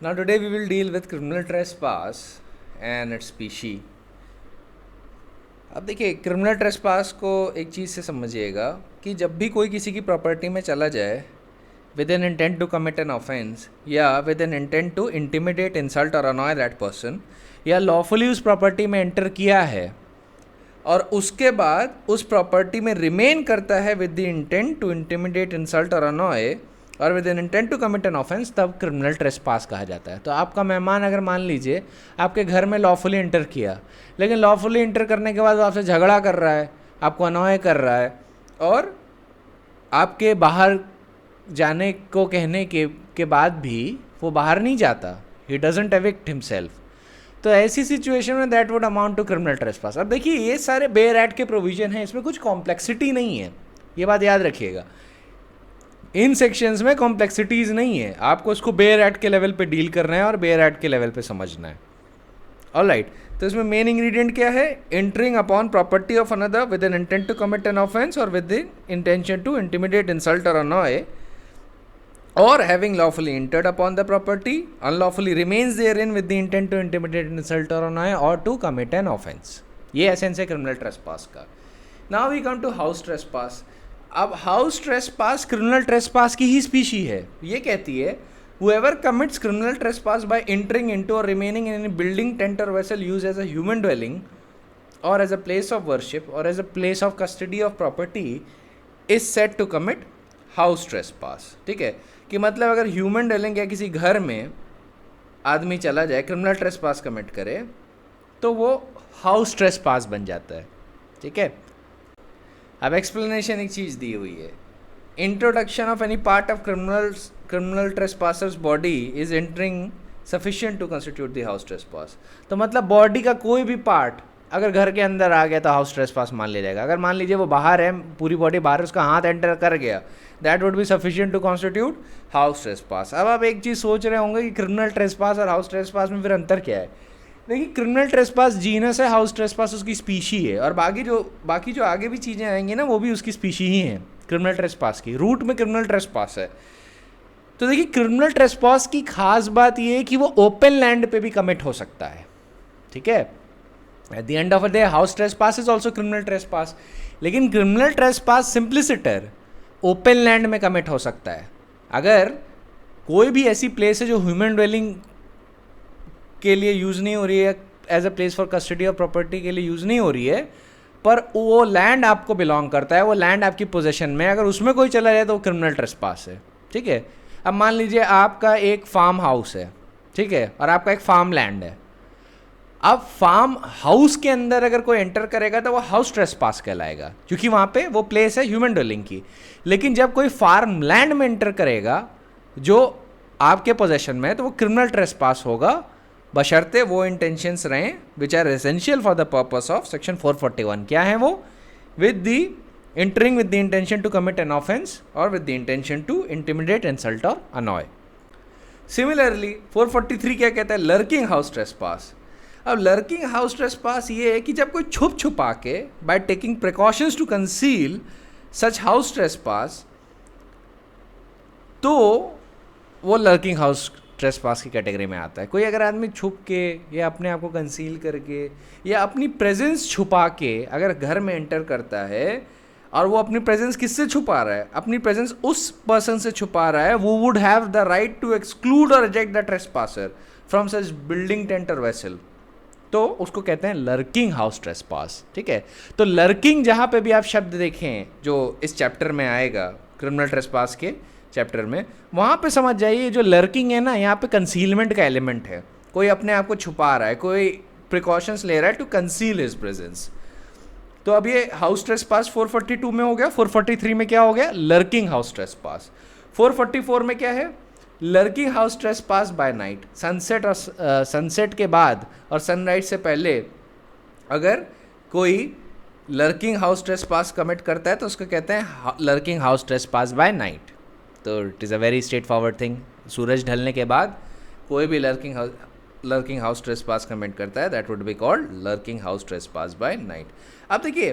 Now today we will deal with criminal trespass and its species. अब देखिए criminal trespass को एक चीज़ से समझिएगा कि जब भी कोई किसी की प्रॉपर्टी में चला जाए with an intent to commit an offence या with an intent to intimidate insult और अनॉय दैट पर्सन या लॉफुली उस प्रॉपर्टी में एंटर किया है और उसके बाद उस प्रॉपर्टी में रिमेन करता है with the intent to intimidate insult और अनॉय और with an intent to commit an offence, तब क्रिमिनल ट्रेसपास कहा जाता है। तो आपका मेहमान अगर मान लीजिए आपके घर में लॉफुली एंटर किया, लेकिन लॉफुली एंटर करने के बाद वो आपसे झगड़ा कर रहा है, आपको अनॉय कर रहा है और आपके बाहर जाने को कहने के बाद भी वो बाहर नहीं जाता, ही डजंट एविक्ट हिमसेल्फ, तो ऐसी सिचुएशन में that would amount to criminal trespass. अब देखिए ये सारे बेयर एक्ट के प्रोविजन हैं, इसमें कुछ कॉम्प्लेक्सिटी नहीं है, ये बात याद रखिएगा। इन सेक्शंस में कॉम्प्लेक्सिटीज़ नहीं है, आपको इसको बेयर एक्ट के लेवल पे डील करना है और बेयर एक्ट के लेवल पे समझना है। ऑलराइट, तो इसमें मेन इंग्रेडिएंट क्या है? Entering upon property of another with an intent to commit an offence और with the intention to intimidate insult और annoy or having lawfully entered upon the property, unlawfully remains therein with the intent to intimidate, insult or annoy or to commit an offense. ये essence है criminal trespass का। Now we come to house trespass. अब house trespass criminal trespass की ही species है। ये कहती है whoever commits criminal trespass by entering into or remaining in any building, tent or vessel used as a human dwelling or as a place of worship or as a place of custody of property is said to commit house trespass. ठीक है, कि मतलब अगर human डेलिंग या किसी घर में आदमी चला जाए, क्रिमिनल ट्रेसपास कमिट करे, तो वो हाउस ट्रेसपास बन जाता है। ठीक है, अब एक्सप्लेनेशन एक चीज़ दी हुई है, introduction of any part of criminal trespasser's body is entering sufficient to constitute the house trespass. तो मतलब बॉडी का कोई भी पार्ट अगर घर के अंदर आ गया तो हाउस ट्रेसपास मान लिया जाएगा। अगर मान लीजिए वो बाहर है, पूरी बॉडी बाहर, उसका हाथ एंटर कर गया, that would be sufficient to constitute house trespass. अब आप एक चीज़ सोच रहे होंगे कि क्रिमिनल ट्रेसपास और हाउस ट्रेसपास में फिर अंतर क्या है? देखिए, क्रिमिनल ट्रेसपास जीनस है, हाउस ट्रेसपास उसकी स्पीशी है, और बाकी जो आगे भी चीज़ें आएंगी ना, वो भी उसकी स्पीशी ही हैं क्रिमिनल ट्रेसपास की। रूट में क्रिमिनल ट्रेसपास है। तो देखिए, क्रिमिनल ट्रेसपास की खास बात ये है कि वो ओपन लैंड पे भी कमिट हो सकता है। ठीक है, at the end of the day house trespass is also criminal trespass, लेकिन क्रिमिनल ट्रेसपास सिंप्लिसिटर ओपन लैंड में कमिट हो सकता है। अगर कोई भी ऐसी प्लेस है जो ह्यूमन ड्वेलिंग के लिए यूज़ नहीं हो रही है, as a place for custody of property के लिए यूज़ नहीं हो रही है, पर वो लैंड आपको बिलोंग करता है, वो लैंड आपकी पोजेशन में, अगर उसमें कोई चला जाए तो वो क्रिमिनल ट्रेसपास है। ठीक है, अब मान लीजिए आपका एक फार्म हाउस है, ठीक है, और आपका एक फार्म लैंड है। अब फार्म हाउस के अंदर अगर कोई एंटर करेगा तो वो हाउस ट्रेसपास कहलाएगा, क्योंकि वहाँ पे वो प्लेस है ह्यूमन ड्वेलिंग की। लेकिन जब कोई फार्म लैंड में एंटर करेगा जो आपके पोजेशन में है, तो वो क्रिमिनल ट्रेसपास होगा, बशर्ते वो इंटेंशंस रहें which are essential for the purpose of section 441। क्या है वो? With the entering with the intention to commit an offence और with the intention to intimidate, insult और अनॉय। सिमिलरली 443 क्या कहता है? Lurking house trespass. अब लर्किंग हाउस ट्रेसपास ये है कि जब कोई छुप छुपा के by taking precautions to conceal such house trespass, तो वो लर्किंग हाउस ट्रेसपास की कैटेगरी में आता है। कोई अगर आदमी छुप के या अपने आप को कंसील करके या अपनी प्रेजेंस छुपा के अगर घर में एंटर करता है, और वो अपनी प्रेजेंस किससे छुपा रहा है? अपनी प्रेजेंस उस पर्सन से छुपा रहा है, वो would have the right to exclude और reject the trespasser from such building, tent और वेसल, तो उसको कहते हैं लर्किंग हाउस ट्रेसपास। ठीक है, तो लर्किंग जहाँ पे भी आप शब्द देखें जो इस चैप्टर में आएगा, क्रिमिनल ट्रेसपास के चैप्टर में, वहाँ पे समझ जाइए जो लर्किंग है ना, यहाँ पे कंसीलमेंट का एलिमेंट है। कोई अपने आप को छुपा रहा है, कोई प्रिकॉशंस ले रहा है टू कंसील हिज प्रेजेंस। तो अब ये हाउस ट्रेसपास 442 में हो गया। 443 में क्या हो गया? Lurking house trespass. 444 में क्या है? Lurking house trespass by night. Sunset और सनसेट के बाद और सनराइज से पहले अगर कोई लर्किंग हाउस ट्रेसपास कमिट करता है तो उसको कहते हैं lurking house trespass by night. तो it is a very straightforward thing. सूरज ढलने के बाद कोई भी लर्किंग हाउस ट्रेसपास कमिट करता है, that would be called lurking house trespass by night. अब देखिए,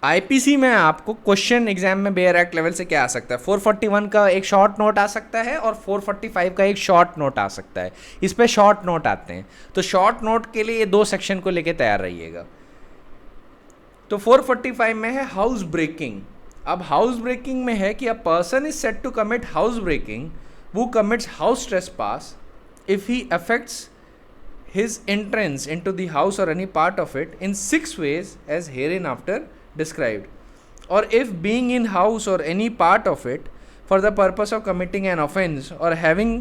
आईपीसी में आपको क्वेश्चन एग्जाम में बेयर एक्ट लेवल से क्या आ सकता है, 441 का एक शॉर्ट नोट आ सकता है और 445 का एक शॉर्ट नोट आ सकता है। इस पे शॉर्ट नोट आते हैं, तो शॉर्ट नोट के लिए ये 2 सेक्शन को लेके तैयार रहिएगा। तो 445 में है हाउस ब्रेकिंग। अब हाउस ब्रेकिंग में है कि a person is set to commit house breaking who commits house trespass if he affects his entrance into the house or any part of it in 6 ways as hereinafter described, or if being in house or any part of it for the purpose of committing an offence or having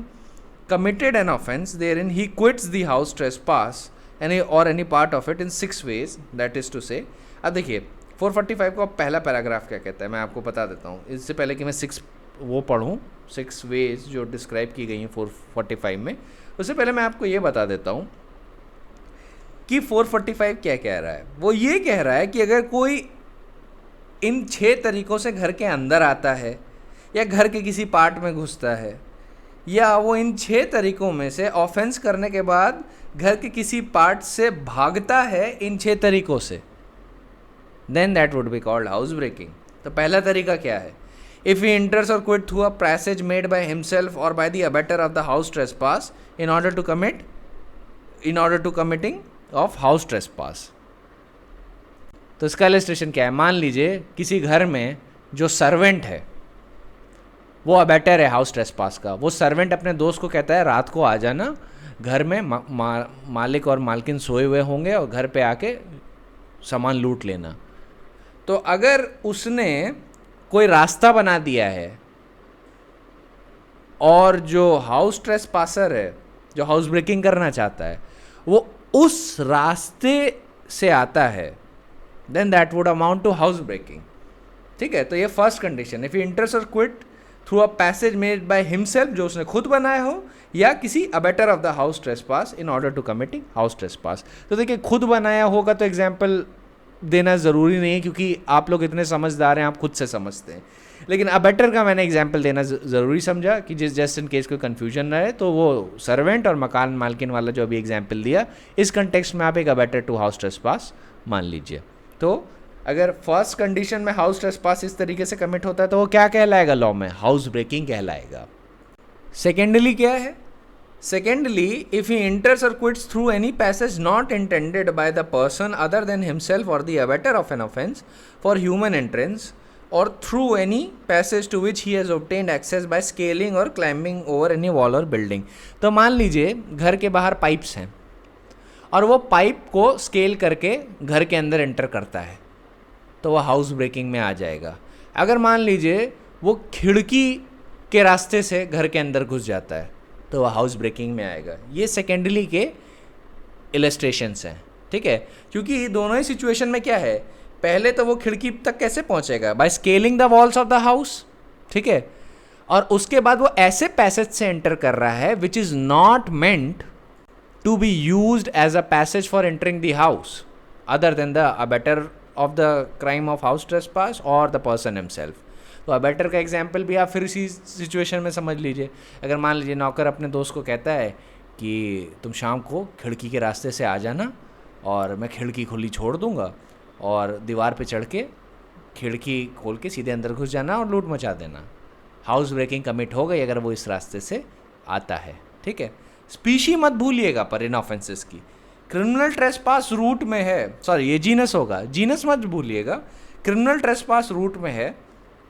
committed an offence therein he quits the house trespass or any part of it in 6 ways, that is to say। अब देखिए 445 का पहला paragraph क्या कहता है, मैं आपको बता देता हूँ इससे पहले कि मैं 6 वो पढ़ूँ, 6 वेज जो डिस्क्राइब की गई हैं 445 में, उससे पहले मैं आपको ये बता देता हूँ कि 445 क्या कह रहा है। वो ये कह रहा है कि अगर कोई इन 6 तरीक़ों से घर के अंदर आता है या घर के किसी पार्ट में घुसता है या वो इन 6 तरीक़ों में से ऑफेंस करने के बाद घर के किसी पार्ट से भागता है इन 6 तरीक़ों से, then that would be called house breaking. तो पहला तरीका क्या है, if he enters or quit through a passage made by himself or by the abettor of the house trespass in order to committing of house trespass। तो इसका illustration क्या है, मान लीजिए किसी घर में जो सर्वेंट है वो अबेटर है हाउस ट्रेसपास का, वो सर्वेंट अपने दोस्त को कहता है रात को आ जाना, घर में मालिक और मालकिन सोए हुए होंगे और घर पे आके सामान लूट लेना। तो अगर उसने कोई रास्ता बना दिया है और जो हाउस ट्रेसपासर है जो हाउस ब्रेकिंग करना चाहता है वो उस रास्ते से आता है, then that would amount to house breaking. ठीक है, तो ये first condition, if he enters और quit through a passage made by himself, जो उसने खुद बनाया हो, या किसी abettor of the house trespass in order to committing house trespass. तो देखिए खुद बनाया होगा तो एग्जाम्पल देना ज़रूरी नहीं है क्योंकि आप लोग इतने समझदार हैं, आप खुद से समझते हैं, लेकिन अबेटर का मैंने एग्जाम्पल देना ज़रूरी समझा कि जस्ट इन केस कोई कन्फ्यूजन ना रहे। तो वो सर्वेंट और मकान मालकिन वाला जो अभी एग्जाम्पल दिया, इस कंटेक्स्ट में आप एक अबेटर टू हाउस ट्रेसपास मान लीजिए। तो अगर फर्स्ट कंडीशन में हाउस ट्रेसपास इस तरीके से कमिट होता है तो वो क्या कहलाएगा लॉ में, हाउस ब्रेकिंग कहलाएगा। सेकेंडली क्या है, secondly if he enters or quits through any passage not intended by the person other than himself or the abettor of an offence for human entrance or through any passage to which he has obtained access by scaling or climbing over any wall or building। तो मान लीजिए घर के बाहर pipes हैं और वो pipe को स्केल करके घर के अंदर एंटर करता है तो वो हाउस ब्रेकिंग में आ जाएगा। अगर मान लीजिए वो खिड़की के रास्ते से घर के अंदर घुस जाता है तो वह हाउस ब्रेकिंग में आएगा। ये सेकेंडली के इलस्ट्रेशंस हैं, ठीक है, क्योंकि दोनों ही सिचुएशन में क्या है, पहले तो वो खिड़की तक कैसे पहुंचेगा, by scaling the walls of the house, ठीक है, और उसके बाद वो ऐसे पैसेज से एंटर कर रहा है which is not meant to be used as a passage for entering the house other than the abettor of the crime of house trespass और द पर्सन हिमसेल्फ। तो अबेटर का एग्जाम्पल भी आप फिर इसी सिचुएशन में समझ लीजिए। अगर मान लीजिए नौकर अपने दोस्त को कहता है कि तुम शाम को खिड़की के रास्ते से आ जाना और मैं खिड़की खुली छोड़ दूंगा और दीवार पे चढ़ के खिड़की खोल के सीधे अंदर घुस जाना और लूट मचा देना, हाउस ब्रेकिंग कमिट हो गई अगर वो इस रास्ते से आता है, ठीक है। स्पीशी मत भूलिएगा पर इन ऑफेंसेस की, क्रिमिनल ट्रेसपास रूट में है, सॉरी ये जीनस होगा, जीनस मत भूलिएगा, क्रिमिनल ट्रेसपास रूट में है।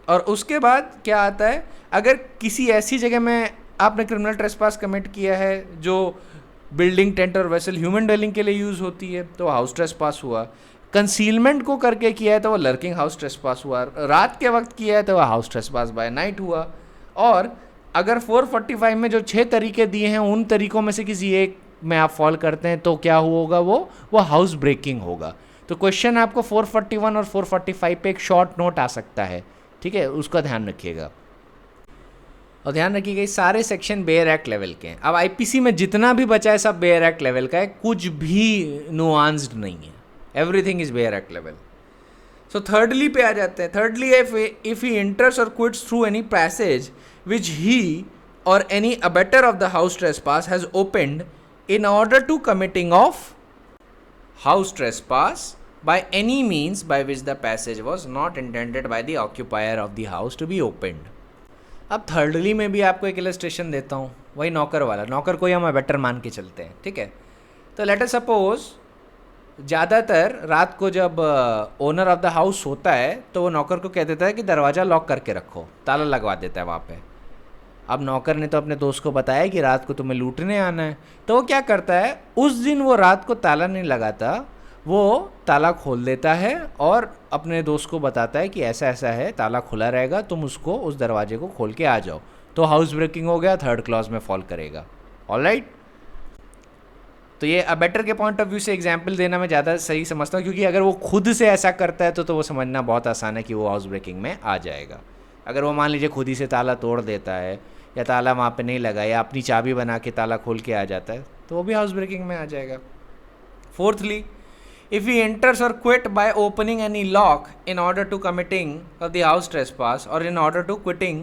और उसके बाद क्या आता है, अगर किसी ऐसी जगह में आपने क्रिमिनल ट्रेसपास कमिट किया है जो बिल्डिंग, टेंट और वेसल ह्यूमन डेलिंग के लिए यूज़ होती है तो हाउस ट्रेसपास हुआ, कंसीलमेंट को करके किया है तो वो लर्किंग हाउस ट्रेसपास हुआ, रात के वक्त किया है तो वह हाउस ट्रेसपास बाय नाइट हुआ। और अगर 445 में जो 6 तरीके दिए हैं उन तरीकों में से किसी एक में आप फॉल करते हैं तो क्या होगा, वो हाउस ब्रेकिंग होगा। तो क्वेश्चन आपको 441 और 445 पे एक शॉर्ट नोट आ सकता है, ठीक है, उसका ध्यान रखिएगा। और ध्यान रखिएगा सारे सेक्शन बेयर एक्ट लेवल के हैं। अब आईपीसी में जितना भी बचा है सब बेयर एक्ट लेवल का है, कुछ भी नुआंस्ड नहीं है, everything is bare act level. So thirdly पे आ जाते हैं। थर्डली इफ ही एंटर्स और quits through any passage which he और any abettor of the house trespass has opened in order to committing of house trespass by any means by which the passage was not intended by the occupier of the house to be opened. अब thirdly में भी आपको एक illustration देता हूँ, वही नौकर वाला, नौकर को ही हम बेटर मान के चलते हैं, ठीक है। तो लेट अस सपोज ज़्यादातर रात को जब ओनर ऑफ द हाउस होता है तो वो नौकर को कह देता है कि दरवाज़ा लॉक करके रखो, ताला लगवा देता है वहाँ पे। अब नौकर ने तो अपने दोस्त को बताया कि रात को तुम्हें लूटने आना है, तो वो क्या करता है, उस दिन वो रात को ताला नहीं लगाता, वो ताला खोल देता है और अपने दोस्त को बताता है कि ऐसा ऐसा है, ताला खुला रहेगा, तुम उसको उस दरवाजे को खोल के आ जाओ। तो हाउस ब्रेकिंग हो गया, थर्ड क्लॉज में फॉल करेगा। ऑलराइट, तो ये अबेटर के पॉइंट ऑफ व्यू से एग्जाम्पल देना मैं ज़्यादा सही समझता हूँ, क्योंकि अगर वो खुद से ऐसा करता है तो वो समझना बहुत आसान है कि वो हाउस ब्रेकिंग में आ जाएगा। अगर वो मान लीजिए खुद ही से ताला तोड़ देता है या ताला वहाँ पे नहीं लगा या अपनी चाबी बना के ताला खोल के आ जाता है तो वो भी हाउस ब्रेकिंग में आ जाएगा। Fourthly, if he enters or quit by opening any lock in order to committing of the house trespass or in order to quitting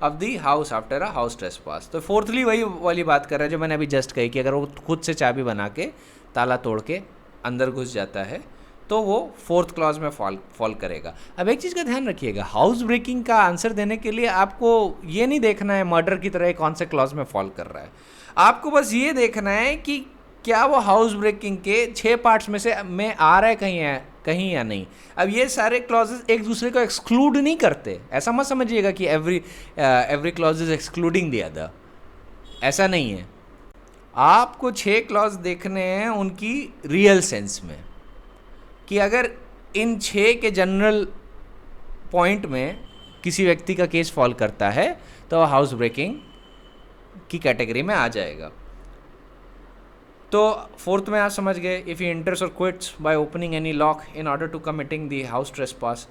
of the house after a house trespass। तो fourthly वही वाली बात कर रहा है जो मैंने अभी जस्ट कही कि अगर वो खुद से चाबी बना के ताला तोड़ के अंदर घुस जाता है तो वो फोर्थ क्लॉज में फॉल करेगा। अब एक चीज़ का ध्यान रखिएगा, हाउस ब्रेकिंग का आंसर देने के लिए आपको ये नहीं देखना है मर्डर की तरह कौन से क्लॉज में फॉल कर रहा है, आपको बस ये देखना है कि क्या वो हाउस ब्रेकिंग के 6 पार्ट्स में से आ रहा है कहीं या नहीं। अब ये सारे क्लॉजेस एक दूसरे को एक्सक्लूड नहीं करते, ऐसा मत समझिएगा कि every clause is excluding the other, ऐसा नहीं है। आपको 6 क्लॉज देखने हैं उनकी रियल सेंस में, कि अगर इन 6 के जनरल पॉइंट में किसी व्यक्ति का केस फॉल करता है तो हाउस ब्रेकिंग की कैटेगरी में आ जाएगा। तो फोर्थ में आप समझ गए, इफ़ ही एंटर्स और quits by opening any lock in order to committing the house trespass.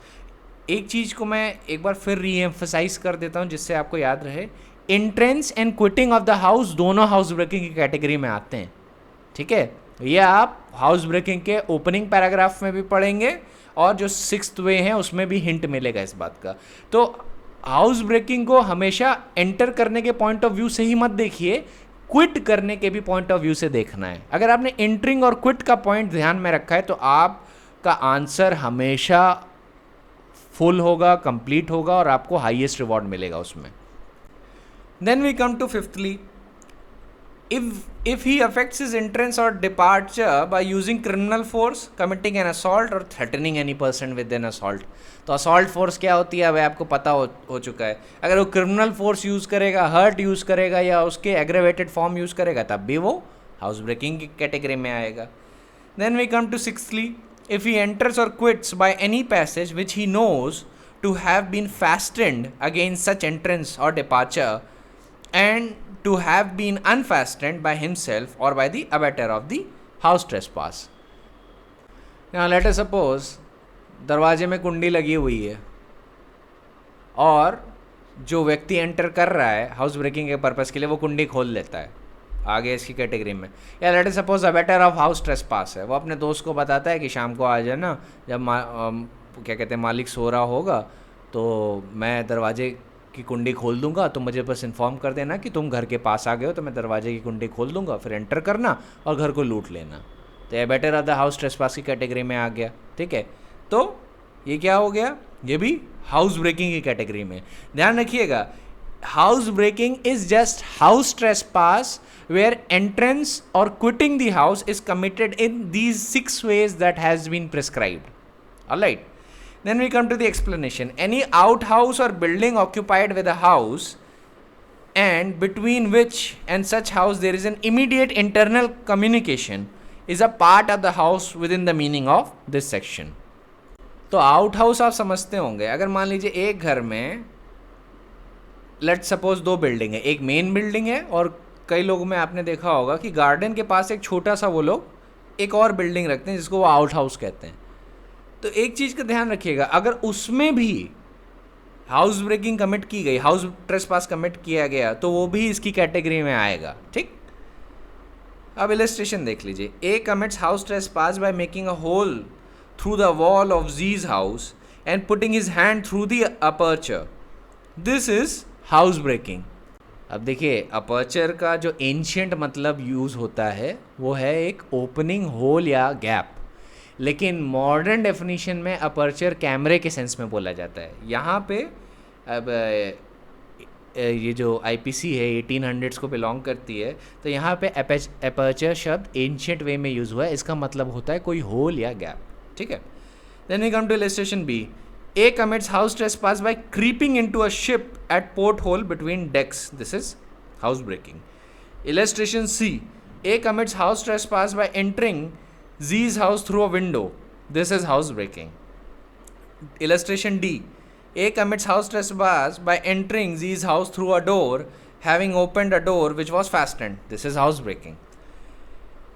एक चीज़ को मैं एक बार फिर रीएम्फसाइज कर देता हूँ जिससे आपको याद रहे, entrance and quitting of the house दोनों हाउस ब्रेकिंग की कैटेगरी में आते हैं, ठीक है। ये आप हाउस ब्रेकिंग के ओपनिंग पैराग्राफ में भी पढ़ेंगे और जो 6th वे है उसमें भी हिंट मिलेगा इस बात का। तो हाउस ब्रेकिंग को हमेशा एंटर करने के पॉइंट ऑफ व्यू से ही मत देखिए, क्विट करने के भी पॉइंट ऑफ व्यू से देखना है। अगर आपने एंटरिंग और क्विट का पॉइंट ध्यान में रखा है तो आपका आंसर हमेशा फुल होगा, कंप्लीट होगा और आपको हाईएस्ट रिवॉर्ड मिलेगा उसमें। Then we come to fifthly, if he affects his entrance or departure by using criminal force, committing an assault or threatening any person with an assault। तो assault force क्या होती है अब आपको पता हो चुका है। अगर वो criminal force यूज़ करेगा, hurt यूज़ करेगा या उसके aggravated form यूज़ करेगा तब भी वो house breaking की कैटेगरी में आएगा। Then we come to sixthly, if he enters or quits by any passage which he knows to have been fastened against such entrance or departure and to have been unfastened by himself or by the abettor of the house trespass। Now let us suppose दरवाजे में कुंडी लगी हुई है और जो व्यक्ति enter कर रहा है हाउस ब्रेकिंग के पर्पज़ के लिए वो कुंडी खोल लेता है, आगे इसकी कैटेगरी में। या let us suppose abettor of house trespass है, वो अपने दोस्त को बताता है कि शाम को आ जाना, जब क्या कहते हैं मालिक सो रहा होगा तो मैं दरवाजे की कुंडी खोल दूंगा, तो मुझे बस इन्फॉर्म कर देना कि तुम घर के पास आ गए हो तो मैं दरवाजे की कुंडी खोल दूंगा, फिर एंटर करना और घर को लूट लेना। तो ये better of the house trespass की कैटेगरी में आ गया, ठीक है। तो ये क्या हो गया, ये भी हाउस ब्रेकिंग की कैटेगरी में। ध्यान रखिएगा, house breaking is just house trespass where entrance और quitting the house is committed in these 6 ways that has been prescribed। Alright, then we come to the explanation. Any outhouse or building occupied with a house and between which and such house there is an immediate internal communication is a part of the house within the meaning of this section। तो out house आप समझते होंगे, अगर मान लीजिए एक घर में लेट सपोज 2 बिल्डिंग है, एक मेन बिल्डिंग है और कई लोगों में आपने देखा होगा कि गार्डन के पास एक छोटा सा वो लोग एक और बिल्डिंग रखते हैं जिसको वो आउट हाउस कहते हैं। तो एक चीज़ का ध्यान रखिएगा, अगर उसमें भी हाउस ब्रेकिंग कमिट की गई, हाउस ट्रेसपास कमिट किया गया तो वो भी इसकी कैटेगरी में आएगा, ठीक। अब इलस्ट्रेशन देख लीजिए, A commits house trespass by making a hole through the wall of Z's house and putting his hand through the aperture, this is house breaking. अब देखिए अपर्चर का जो एंशिएंट मतलब यूज़ होता है वो है एक ओपनिंग होल या गैप। लेकिन मॉडर्न डेफिनेशन में अपर्चर कैमरे के सेंस में बोला जाता है। यहाँ पे अब ये जो आईपीसी है 1800s को बिलोंग करती है, तो यहाँ पे अपर्चर शब्द एंशिएंट वे में यूज़ हुआ है। इसका मतलब होता है कोई होल या गैप, ठीक है। Then we come to illustration B. A commits house trespass by creeping into a ship at porthole between decks. This is housebreaking. Illustration C. A commits house trespass by entering Z's house through a window. This is housebreaking. Illustration D. A commits house trespass by entering Z's house through a door, having opened a door which was fastened. This is housebreaking.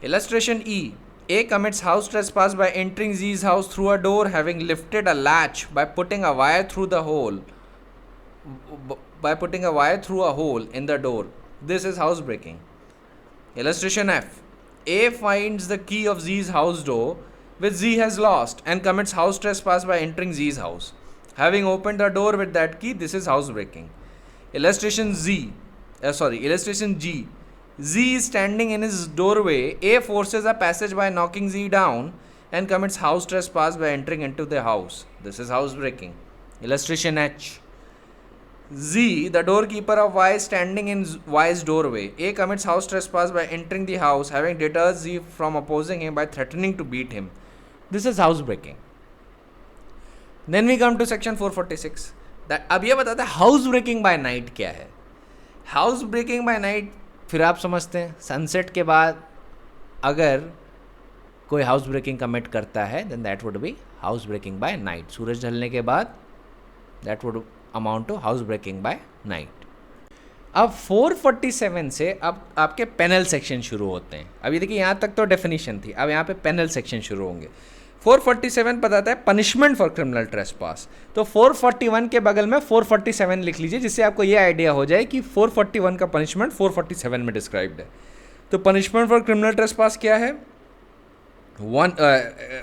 Illustration E. A commits house trespass by entering Z's house through a door, having lifted a latch by putting a wire through the hole. In the door. This is housebreaking. Illustration F. A finds the key of Z's house door, which Z has lost, and commits house trespass by entering Z's house. Having opened the door with that key, this is housebreaking. Illustration G. Z is standing in his doorway. A forces a passage by knocking Z down and commits house trespass by entering into the house. This is housebreaking. Illustration H. Z, the doorkeeper of Y, is standing in Y's doorway. A commits house trespass by entering the house, having deterred Z from opposing him by threatening to beat him. This is housebreaking. Then we come to section 446. अब ये बताता है housebreaking by night क्या है। Housebreaking by night फिर आप समझते हैं सनसेट के बाद अगर कोई हाउस ब्रेकिंग कमिट करता है then that would be house breaking by night. सूरज ढलने के बाद that would amount to house breaking by night. अब 447 से अब आपके पेनल सेक्शन शुरू होते हैं। अब ये देखिए यहाँ तक तो डेफिनेशन थी, अब यहाँ पे पेनल सेक्शन शुरू होंगे। 447 बताता है पनिशमेंट फॉर क्रिमिनल ट्रेसपास। तो 441 के बगल में 447 लिख लीजिए, जिससे आपको ये आइडिया हो जाए कि 441 का पनिशमेंट 447 में डिस्क्राइब्ड है। तो पनिशमेंट फॉर क्रिमिनल ट्रेसपास क्या है?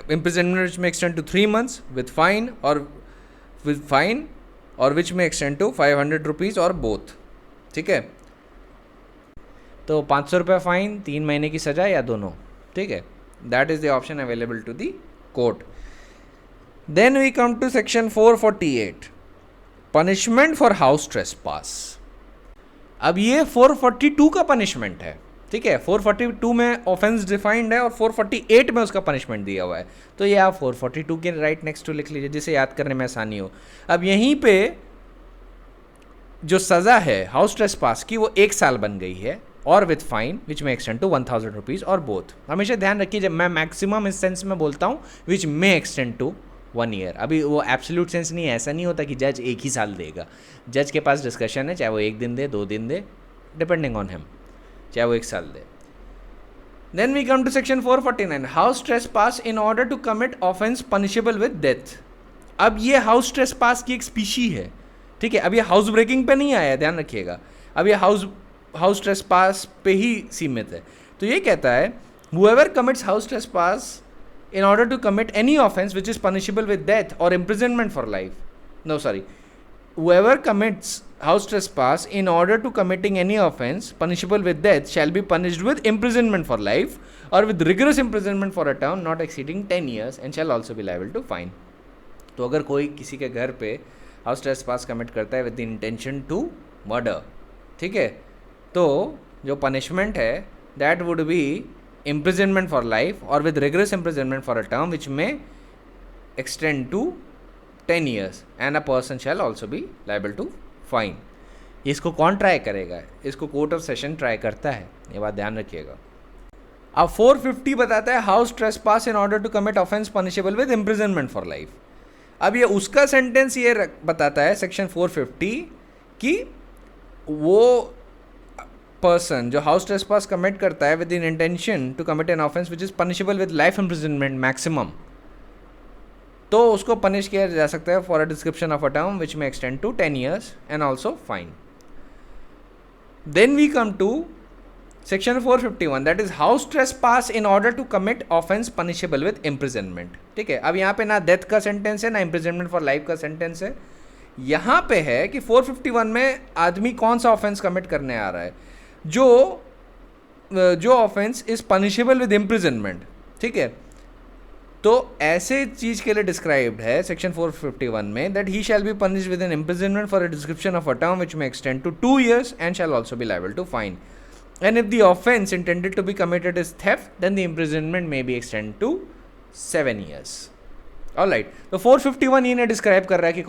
imprisonment which may extend to 3 months with fine or which may extend to 500 rupees or both। ठीक है, तो 500 रुपये फाइन, 3 महीने की सजा या दोनों। ठीक है, that is the option available to the court. Then we come to section 448 punishment for house trespass. अब ये 442 का पनिशमेंट है। ठीक है, 442 में ऑफेंस डिफाइंड है और 448 में उसका पनिशमेंट दिया हुआ है। तो ये आप 442 के राइट नेक्स्ट टू लिख लीजिए, जिसे याद करने में आसानी हो। अब यहीं पे जो सज़ा है हाउस ट्रेसपास की वो 1 साल बन गई है और विथ फाइन विच में एक्सटेंड टू 1000 रुपीज़ और बोथ। हमेशा ध्यान रखिए, जब मैं मैक्सिमम इस सेंस में बोलता हूँ विच में एक्सटेंड टू 1 ईयर। अभी वो एब्सोल्यूट सेंस नहीं है, ऐसा नहीं होता कि जज 1 ही साल देगा। जज के पास डिस्कशन है, चाहे वो 1 दिन दे, 2 दिन दे, डिपेंडिंग ऑन हिम, चाहे वो 1 साल दे। Then we come to section 449 house trespass in order to commit offence punishable with death. अब ये हाउस ट्रेसपास की एक स्पीशी है। ठीक है, अब ये हाउस ब्रेकिंग पे नहीं आया, ध्यान रखिएगा। अब ये हाउस ट्रेसपास पे ही सीमित है। तो ये कहता है whoever commits house trespass in order to commit any offense which is punishable with death or imprisonment for life. Whoever commits house trespass in order to committing any offense punishable with death shall be punished with imprisonment for life or with rigorous imprisonment for a term not exceeding 10 years and shall also be liable to fine. तो अगर कोई किसी के घर पे house trespass commit करता है with the intention to murder, ठीक है, तो जो पनिशमेंट है that would be imprisonment for life or with rigorous imprisonment for a term which may extend to 10 years and a person shall also be liable to fine. इसको कौन try करेगा? इसको court of session try करता है, ये बात ध्यान रखिएगा। अब 450 बताता है house trespass in order to commit offence punishable with imprisonment for life. अब ये उसका सेंटेंस ये बताता है सेक्शन 450 कि वो पर्सन जो हाउस ट्रेसपास कमिट करता है with in intention to commit an offence which is punishable with life imprisonment maximum, तो उसको पनिश किया जा सकता है for a description of a term which में extend to 10 years and also fine. Then we come to section 451 that is house trespass in order to commit offence punishable with imprisonment. ठीक है, अब यहाँ पे ना डेथ का sentence है ना इम्प्रिजनमेंट फॉर लाइफ का सेंटेंस है। यहाँ पे है कि 451 में आदमी कौन सा ऑफेंस कमिट करने आ रहा है, जो offence is punishable with imprisonment. ठीक है, तो ऐसे चीज़ के लिए डिस्क्राइब्ड है सेक्शन 451 में that he shall be punish with an imprisonment for a description of a term which में extend to 2 years and shall also be liable to fine. And if the offense intended to be committed is theft, then the imprisonment may be extended to 7 years. Alright, तो 451 ये ने describe कर रहा है कि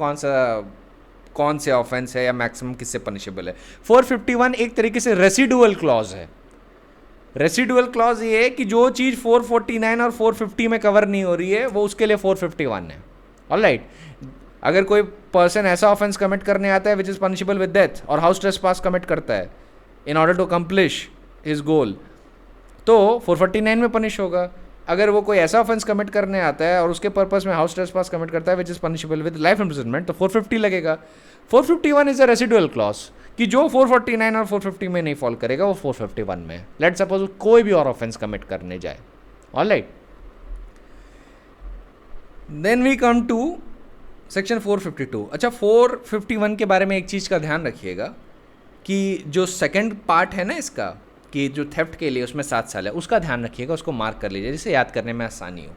कौन से ऑफेंस है या मैक्सिमम किससे पनिशेबल है. 451 एक तरीके से रेसिडुअल क्लॉज है. रेसिडुअल क्लॉज ये है कि जो चीज़ 449 और 450 में कवर नहीं हो रही है वो उसके लिए 451 है. ऑलराइट, अगर कोई पर्सन ऐसा ऑफेंस कमिट करने आता है which is punishable with death और हाउस ट्रेसपास कमिट करता है in order to accomplish his goal, तो 449 में पनिश होगा. अगर वो कोई ऐसा ऑफेंस कमिट करने आता है और उसके पर्पस में हाउस ट्रेसपास कमिट करता है which is punishable with life imprisonment, तो 450 लगेगा. 451 इज अ रेसिडुअल क्लॉज कि जो 449 और 450 में नहीं फॉल करेगा वो 451 में. लेट सपोज कोई भी और ऑफेंस कमिट करने जाए. Alright, then we come to section 452. अच्छा, 451 के बारे में एक चीज़ का ध्यान रखिएगा कि जो सेकंड पार्ट है ना इसका, कि जो थेफ्ट के लिए उसमें 7 साल है, उसका ध्यान रखिएगा, उसको मार्क कर लीजिए जिससे याद करने में आसानी हो.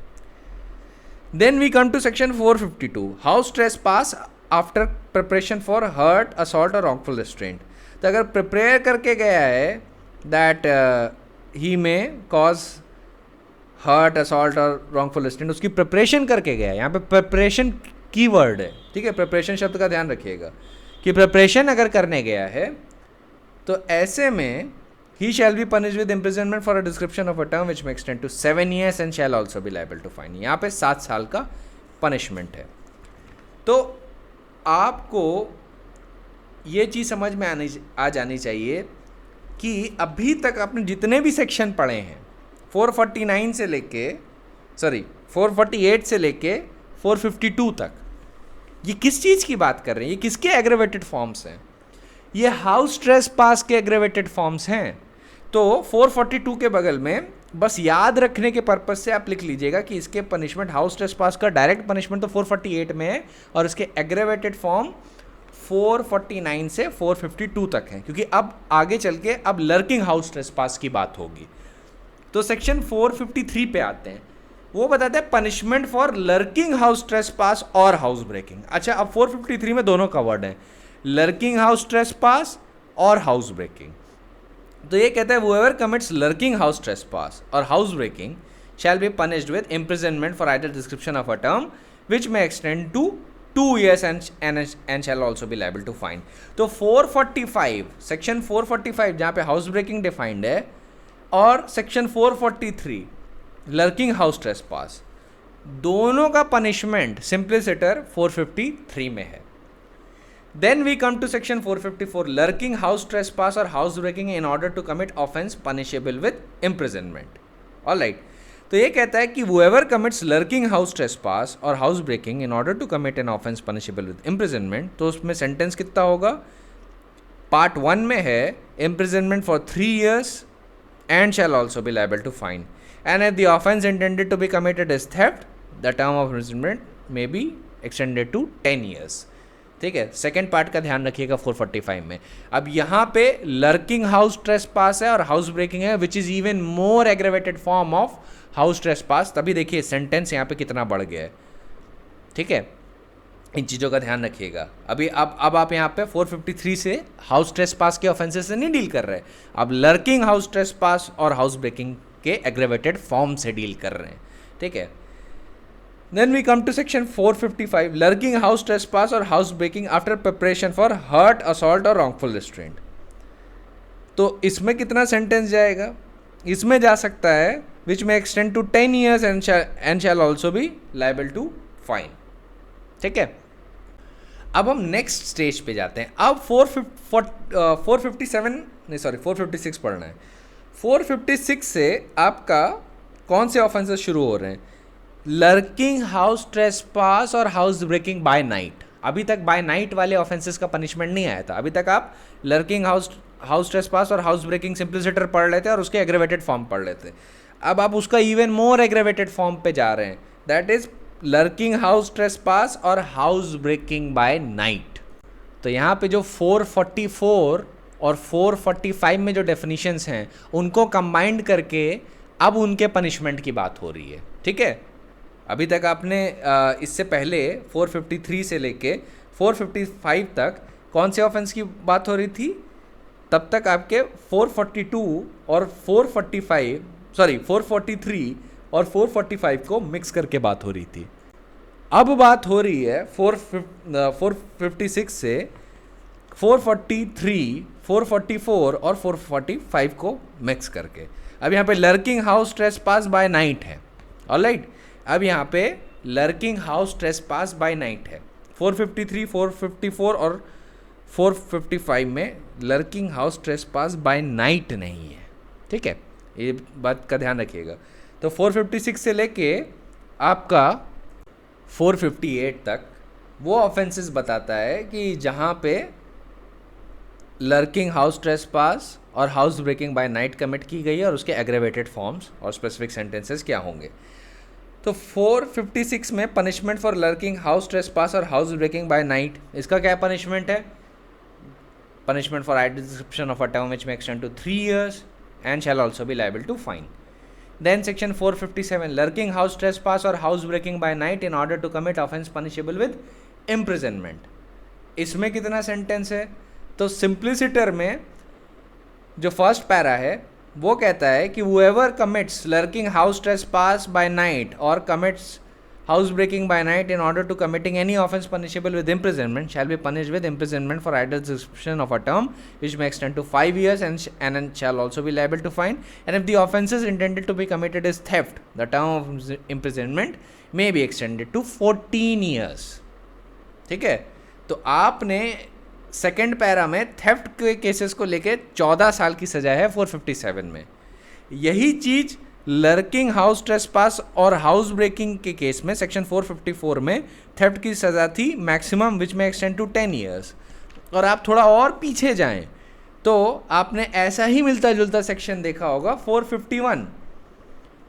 Then we come to section 452, house trespass after preparation for hurt, assault और रॉन्गफुल रिस्ट्रेंट. तो अगर प्रिपेयर करके गया है दैट ही में कॉज हर्ट, असॉल्ट और रॉन्गफुल रिस्ट्रेंट, उसकी प्रिपरेशन करके गया है. यहाँ पे प्रिपरेशन की वर्ड है, ठीक है. प्रिपरेशन शब्द का ध्यान रखिएगा कि प्रिपरेशन अगर करने गया है तो ऐसे में he shall be punish with imprisonment for a description of a term which में extend to 7 years and shall also be liable to fine. यहाँ पे 7 साल का पनिशमेंट है. तो आपको ये चीज़ समझ में आ जानी चाहिए कि अभी तक आपने जितने भी सेक्शन पढ़े हैं 448 से लेके 452 तक, ये किस चीज़ की बात कर रहे हैं? ये किसके एग्रेवेटेड फॉर्म्स हैं? ये हाउस ट्रेसपास के एग्रेवेटेड फॉर्म्स हैं. तो 442 के बगल में बस याद रखने के पर्पज से आप लिख लीजिएगा कि इसके पनिशमेंट, हाउस ट्रेसपास का डायरेक्ट पनिशमेंट तो 448 में है और इसके एग्रेवेटेड फॉर्म 449 से 452 तक है, क्योंकि अब आगे चल के अब लर्किंग हाउस ट्रेसपास की बात होगी. तो सेक्शन 453 पे आते हैं. वो बताते हैं punishment for lurking house trespass और हाउस ब्रेकिंग. अच्छा, अब 453 में दोनों कवर्ड हैं, लर्किंग हाउस ट्रेसपास और हाउस ब्रेकिंग. तो ये कहता है whoever commits lurking house trespass or house breaking shall be punished with imprisonment for either description of a term which may extend to 2 years and shall also be liable to fine. तो 445, section 445 जहाँ पे house breaking defined है और section 443 lurking house trespass, दोनों का punishment सिंप्लिसिटर 453 में है. Then we come to section 454, lurking house trespass or house breaking in order to commit offense punishable with imprisonment. Alright, तो ये कहता है कि whoever commits lurking house trespass or house breaking in order to commit an offense punishable with imprisonment, तो उसमें sentence कितना होगा? Part 1 में है imprisonment for 3 years and shall also be liable to fine. And if the offense intended to be committed is theft, the term of imprisonment may be extended to 10 years. ठीक है, second part का ध्यान रखिएगा 445 में. अब यहाँ पे lurking house trespass है और हाउस ब्रेकिंग है which is even more aggravated form of house trespass. तभी देखिए सेंटेंस यहाँ पे कितना बढ़ गया है. ठीक है, इन चीज़ों का ध्यान रखिएगा. अभी अब आप यहाँ पे 453 से हाउस ट्रेसपास के ऑफेंसेस से नहीं डील कर रहे, अब लर्किंग हाउस ट्रेसपास और हाउस ब्रेकिंग के एग्रेवेटेड फॉर्म से डील कर रहे हैं. ठीक है, then we come to section 455, lurking house trespass or house breaking after preparation for hurt, assault or wrongful restraint. तो इसमें कितना सेंटेंस जाएगा? इसमें जा सकता है which may extend to 10 years and shall also be liable to fine. ठीक है, अब हम नेक्स्ट स्टेज पे जाते हैं. अब 456 पढ़ना है. 456 से आपका कौन से ऑफेंसेस शुरू हो रहे हैं? लर्किंग हाउस ट्रेसपास और हाउस ब्रेकिंग बाय नाइट. अभी तक बाय नाइट वाले ऑफेंसेस का पनिशमेंट नहीं आया था. अभी तक आप लर्किंग हाउस ट्रेसपास और हाउस ब्रेकिंग सिंप्लिसिटर पढ़ लेते और उसके एग्रेवेटेड फॉर्म पढ़ लेते. अब आप उसका इवन मोर एग्रेवेटेड फॉर्म पे जा रहे हैं, that is lurking house trespass और हाउस ब्रेकिंग बाय नाइट. तो यहाँ पे जो 444 और 445 में जो डेफिनेशंस हैं उनको कंबाइंड करके अब उनके पनिशमेंट की बात हो रही है. ठीक है, अभी तक आपने इससे पहले 453 से लेके 455 तक कौन से ऑफेंस की बात हो रही थी? तब तक आपके 442 और 443 और 445 को मिक्स करके बात हो रही थी। अब बात हो रही है 456 से 443, 444 और 445 को मिक्स करके। अब यहाँ पे lurking house trespass by night है, ऑलराइट। अब यहाँ पे lurking house trespass by night है। 453, 454 और 455 में lurking house trespass by night नहीं है, ठीक है, ये बात का ध्यान रखिएगा। तो 456 से लेके आपका 458 तक वो ऑफेंसेस बताता है कि जहाँ पे लर्किंग हाउस ट्रेसपास और house breaking by night commit की गई है और उसके एग्रेवेटेड फॉर्म्स और स्पेसिफिक सेंटेंसेस क्या होंगे। तो 456 में punishment for lurking house trespass और हाउस ब्रेकिंग बाय नाइट, इसका क्या पनिशमेंट है? Punishment for idle description of a term which may extend to 3 years and shall also be liable to fine. Then section 457, lurking house trespass or house breaking by night in order to commit offence punishable with imprisonment. इसमें कितना sentence है? तो सिंप्लिसिटर में जो first para है वो कहता है कि whoever commits lurking house trespass by night or commits house breaking by night in order to committing any offence punishable with imprisonment shall be punished with imprisonment for idle description of a term which may extend to 5 years and shall also be liable to fine. And if the offences intended to be committed is theft, the term of imprisonment may be extended to 14 years. ठीक है, तो आपने second para में theft के cases को लेके 14 साल की सजा है 457 में। यही चीज़ लर्किंग हाउस ट्रेसपास और हाउस ब्रेकिंग के केस में सेक्शन 454 में थेफ्ट की सज़ा थी मैक्सिमम विच में एक्सटेंड टू 10 ईयर्स। और आप थोड़ा और पीछे जाएं तो आपने ऐसा ही मिलता जुलता सेक्शन देखा होगा 451,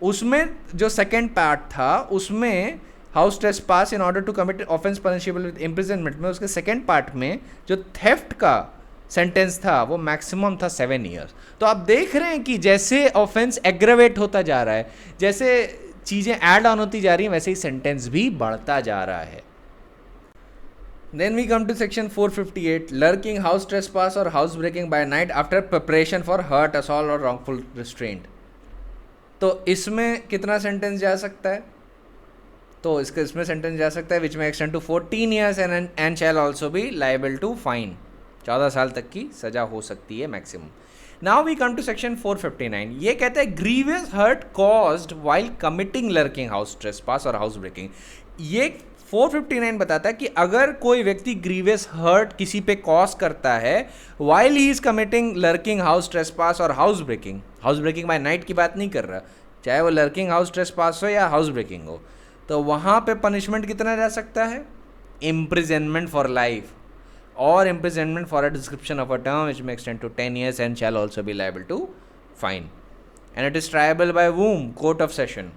उसमें जो सेकेंड पार्ट था उसमें house trespass in order to commit offence punishable with imprisonment में उसके सेकेंड पार्ट में जो थेफ्ट का सेंटेंस था वो मैक्सिमम था 7 ईयर्स। तो आप देख रहे हैं कि जैसे ऑफेंस एग्रेवेट होता जा रहा है, जैसे चीज़ें ऐड ऑन होती जा रही हैं, वैसे ही सेंटेंस भी बढ़ता जा रहा है। Then we come to section 458, lurking house trespass और house breaking by night after preparation for hurt, assault और रॉन्गफुल रिस्ट्रेंट। तो इसमें कितना सेंटेंस जा सकता है? तो इसमें सेंटेंस जा सकता है विच में extend to 14 years and shall also be liable to fine. 14 साल तक की सजा हो सकती है maximum. Now we come to section 459, ये कहता है grievous hurt caused while committing lurking house trespass और हाउस ब्रेकिंग। ये 459 बताता है कि अगर कोई व्यक्ति ग्रीवियस हर्ट किसी पे कॉज करता है while he is committing lurking house trespass और हाउस ब्रेकिंग बाय नाइट की बात नहीं कर रहा, चाहे वो लर्किंग हाउस ट्रेसपास हो या हाउस ब्रेकिंग हो, तो वहाँ पे पनिशमेंट कितना जा सकता है? Imprisonment for life or imprisonment for a description of a term which may extend to 10 years and shall also be liable to fine. And it is triable by whom? Court of session.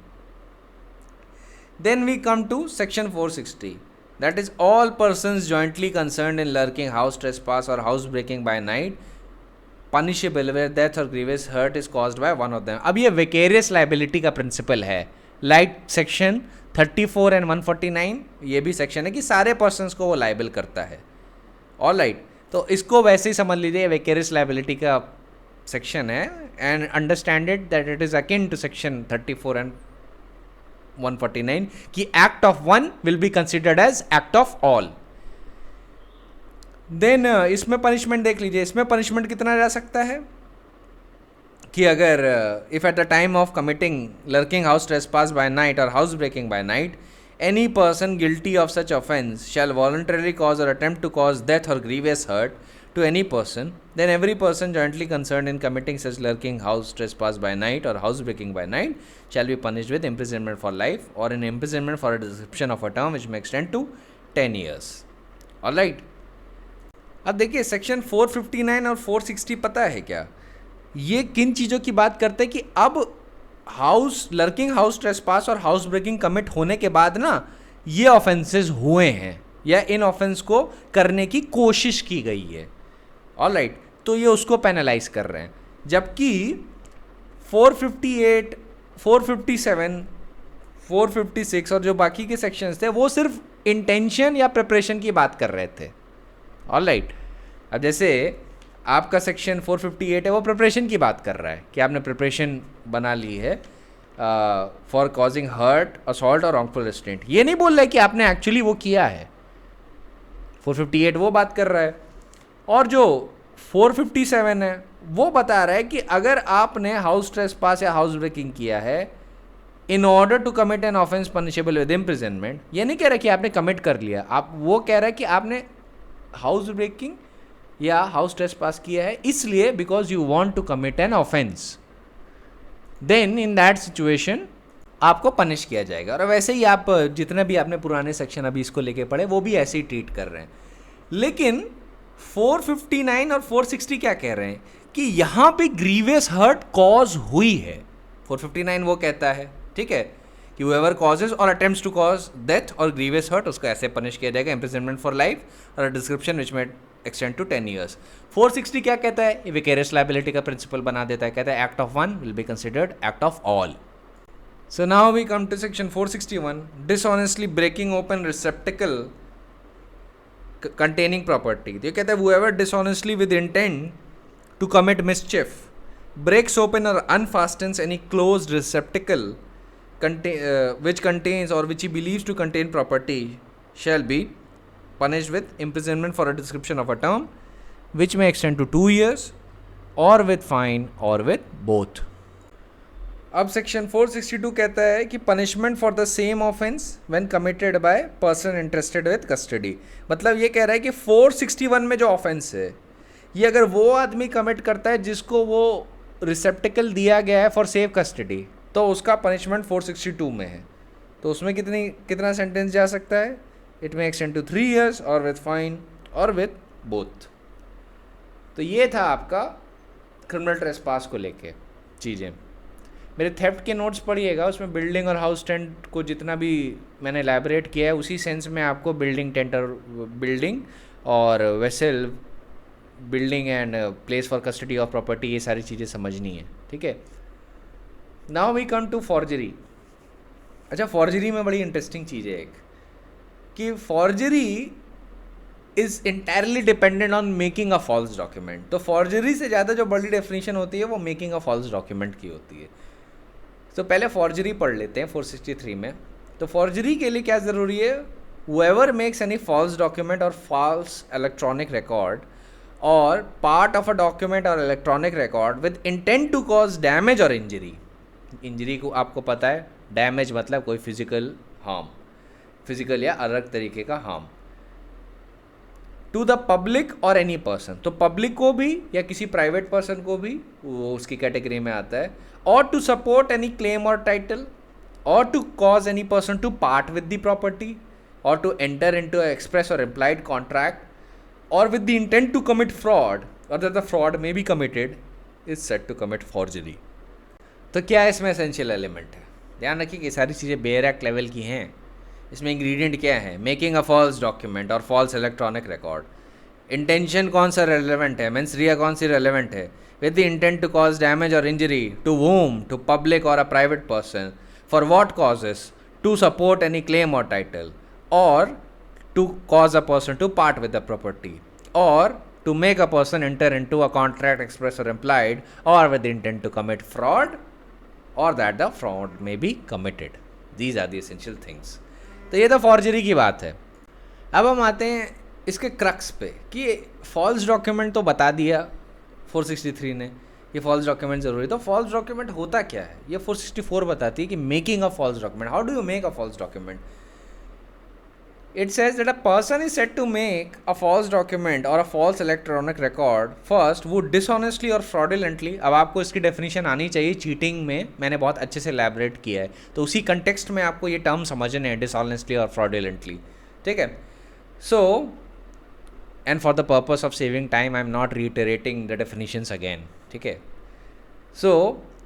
Then we come to section 460, that is all persons jointly concerned in lurking house trespass or house breaking by night punishable where death or grievous hurt is caused by one of them. अब ये vicarious liability का principle है, like section 34 and 149, ये भी section है कि सारे persons को वो liable करता है। ऑलराइट, तो इसको वैसे ही समझ लीजिए विकेरियस लायबिलिटी का सेक्शन है and understand it that it is akin to section 34 and 149 कि act of one will be considered as act of all. Then इसमें पनिशमेंट देख लीजिए, इसमें पनिशमेंट कितना जा सकता है कि अगर if at the time of committing lurking house trespass by night और house breaking by night any person guilty of such offence shall voluntarily cause or attempt to cause death or grievous hurt to any person, then every person jointly concerned in committing such lurking house trespass by night or house breaking by night shall be punished with imprisonment for life or in imprisonment for a description of a term which may extend to 10 years. Alright, अब देखिए section 459 और 460 पता है क्या, ये किन चीज़ों की बात करते हैं कि अब लर्किंग हाउस ट्रेसपास और हाउस ब्रेकिंग कमिट होने के बाद ना ये ऑफेंसेस हुए हैं या इन ऑफेंस को करने की कोशिश की गई है, ऑलराइट, तो ये उसको पेनलाइज कर रहे हैं। जबकि 458, 457, 456 और जो बाकी के सेक्शंस थे वो सिर्फ इंटेंशन या प्रिपरेशन की बात कर रहे थे। ऑलराइट, अब जैसे आपका सेक्शन 458 है वो प्रिपरेशन की बात कर रहा है कि आपने प्रिपरेशन बना ली है फॉर कॉजिंग हर्ट, असॉल्ट और रॉन्गफुल रिस्ट्रेंट। ये नहीं बोल रहा है कि आपने एक्चुअली वो किया है। 458 वो बात कर रहा है, और जो 457 है वो बता रहा है कि अगर आपने हाउस ट्रेसपास या हाउस ब्रेकिंग किया है in order to commit an offence punishable with imprisonment, ये नहीं कह रहा कि आपने कमिट कर लिया, आप वो कह रहा है कि आपने हाउस ब्रेकिंग या हाउस ट्रेसपास किया है इसलिए because you want to commit an offence, then in that situation आपको पनिश किया जाएगा। और वैसे ही आप जितने भी आपने पुराने सेक्शन अभी इसको लेके पढ़े वो भी ऐसे ही ट्रीट कर रहे हैं। लेकिन 459 और 460 क्या कह रहे हैं कि यहाँ पे ग्रीवियस हर्ट कॉज हुई है। 459 वो कहता है, ठीक है, कि whoever causes or attempts to cause death or grievous hurt उसको ऐसे पनिश किया जाएगा, imprisonment for life और description which may extend to 10 years। 460 क्या कहता है, विकेरियस लाइबिलिटी का प्रिंसिपल बना देता है, कहता है act of one will be considered act of all. So now we come to section 461, dishonestly breaking open receptacle containing property। ये कहता है whoever dishonestly with intent to commit mischief breaks open or unfastens any closed receptacle which contains or which he believes to contain property shall be punished with imprisonment for a description of a term which may extend to 2 years or with fine or with both। अब section 462 कहता है कि punishment for the same offence when committed by person interested with custody. मतलब ये कह रहा है कि 461 में जो ऑफेंस है ये अगर वो आदमी कमिट करता है जिसको वो रिसेप्टिकल दिया गया है फॉर सेफ कस्टडी तो उसका पनिशमेंट 462 में है। तो उसमें कितना सेंटेंस जा सकता है, it may extend to 3 years और विथ फाइन और विथ बोथ। तो ये था आपका क्रिमिनल ट्रेसपास को लेके चीज़ें। मेरे थेफ्ट के नोट्स पढ़िएगा, उसमें बिल्डिंग और हाउस टेंट को जितना भी मैंने एलैबोरेट किया है उसी सेंस में आपको बिल्डिंग टेंट और बिल्डिंग और vessel building and place for custody of property ये सारी चीज़ें समझनी है, ठीक है। Now we come to forgery. अच्छा, फॉर्जरी में बड़ी इंटरेस्टिंग चीज़ है एक, कि forgery is entirely dependent on making a false document. तो फॉर्जरी से ज़्यादा जो बड़ी डेफिनेशन होती है वो मेकिंग अ फॉल्स डॉक्यूमेंट की होती है। तो पहले फॉर्जरी पढ़ लेते हैं 463 में। तो फॉर्जरी के लिए क्या ज़रूरी है, whoever makes any false document or false electronic record or part of a document or electronic record with intent to cause damage or injury। Injury को आपको पता है, डैमेज मतलब कोई फिजिकल हार्म, फिजिकल या अलग तरीके का हार्म, टू द पब्लिक और एनी पर्सन। तो पब्लिक को भी या किसी प्राइवेट पर्सन को भी वो उसकी कैटेगरी में आता है। और टू सपोर्ट एनी क्लेम और टाइटल और to cause any person to part with the property और टू एंटर इनटू एक्सप्रेस और इम्प्लाइड कॉन्ट्रैक्ट और with the intent to commit fraud और that the fraud may be committed is set to commit forgery. तो क्या इसमें essential element है, ध्यान रखिए कि सारी चीज़ें बेयर एक्ट लेवल की हैं। इसमें इंग्रेडिएंट क्या है, मेकिंग अ फॉल्स डॉक्यूमेंट और फॉल्स इलेक्ट्रॉनिक रिकॉर्ड। इंटेंशन कौन सा रेलेवेंट है, मेंस रिया कौन सी रेलेवेंट है, with the intent to cause damage और injury to whom, to public और a private person, for what causes, to support any claim और टाइटल, और to cause a person to part with the property, और to make a person enter into a contract express or implied or with the intent to commit fraud or that the fraud may be committed। These are the essential things। तो ये तो forgery की बात है। अब हम आते हैं इसके क्रक्स पे कि फॉल्स डॉक्यूमेंट तो बता दिया 463 ने, ये फॉल्स डॉक्यूमेंट ज़रूरी। तो फॉल्स डॉक्यूमेंट होता क्या है, ये 464 बताती है कि making a false document. How do you make a false document? It says that a person is said to make a false document or a false electronic record first would dishonestly or fraudulently। अब आपको इसकी definition आनी चाहिए, cheating में मैंने बहुत अच्छे से एलैबोरेट किया है, तो उसी कंटेक्स्ट में आपको ये टर्म समझने हैं, डिसऑनेस्टली और फ्रॉडुलेंटली, ठीक है। So and for the purpose of saving time I am not reiterating the definitions again, ठीक है। सो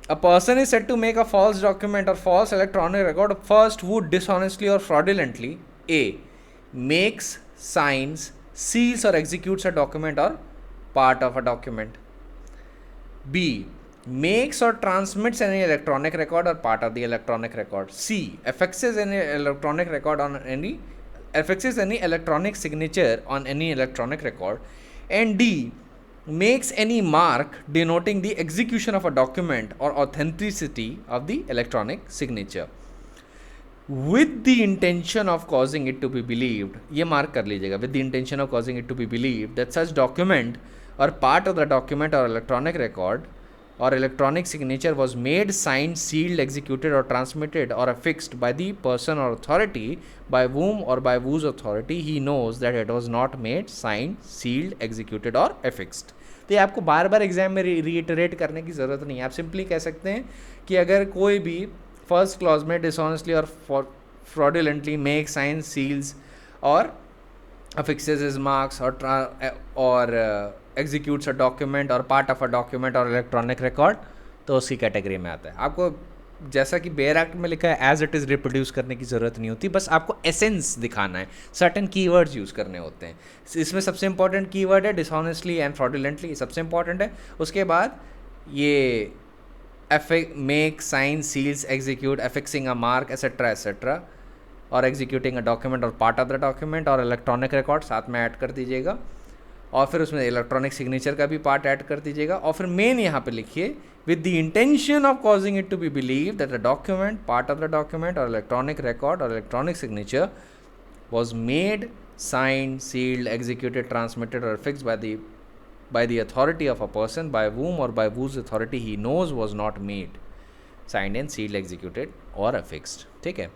a person is said to make a false document or false electronic record first would dishonestly or fraudulently a makes, signs, seals or executes a document or part of a document, b makes or transmits any electronic record or part of the electronic record. C, affixes any electronic record on any, affixes any electronic signature on any electronic record. And D, makes any mark denoting the execution of a document or authenticity of the electronic signature with the intention of causing it to be believed. ये mark कर लीजिएगा, with the intention of causing it to be believed that such document or part of the document or electronic record or electronic signature was made, signed, sealed, executed or transmitted or affixed by the person or authority by whom or by whose authority he knows that it was not made, signed, sealed, executed or affixed. तो ये आपको बार बार exam में reiterate करने की ज़रूरत नहीं है. आप सिंपली कह सकते हैं कि अगर कोई भी फर्स्ट क्लॉज में डिसऑनेस्टली और फ्रॉडुलेंटली मेक, साइन, सील्स और affixes his marks or executes a document or part of a document or electronic record, तो उसकी कैटेगरी में आता है. आपको जैसा कि बेयर एक्ट में लिखा है एज इट इज़ रिप्रोड्यूस करने की ज़रूरत नहीं होती, बस आपको एसेंस दिखाना है, सर्टेन कीवर्ड्स यूज़ करने होते हैं. इसमें सबसे इंपॉर्टेंट कीवर्ड है डिसऑनेस्टली एंड फ्रॉडुलेंटली, सबसे इंपॉर्टेंट है. उसके बाद ये make, sign, seals, execute, affixing a mark etcetera और एग्जीक्यूटिंग अ डॉक्यूमेंट और पार्ट ऑफ द डॉक्यूमेंट और इलेक्ट्रॉनिक रिकॉर्ड साथ में ऐड कर दीजिएगा. और फिर उसमें इलेक्ट्रॉनिक सिग्नेचर का भी पार्ट ऐड कर दीजिएगा. और फिर मेन यहाँ पे लिखिए with the intention of causing it to be believe that the document, part of the document और इलेक्ट्रॉनिक रिकॉर्ड और electronic signature was made, signed, sealed, executed, transmitted और fixed by the authority of a person by whom or by whose authority he knows was not made, signed and sealed, executed or affixed. ठीक है,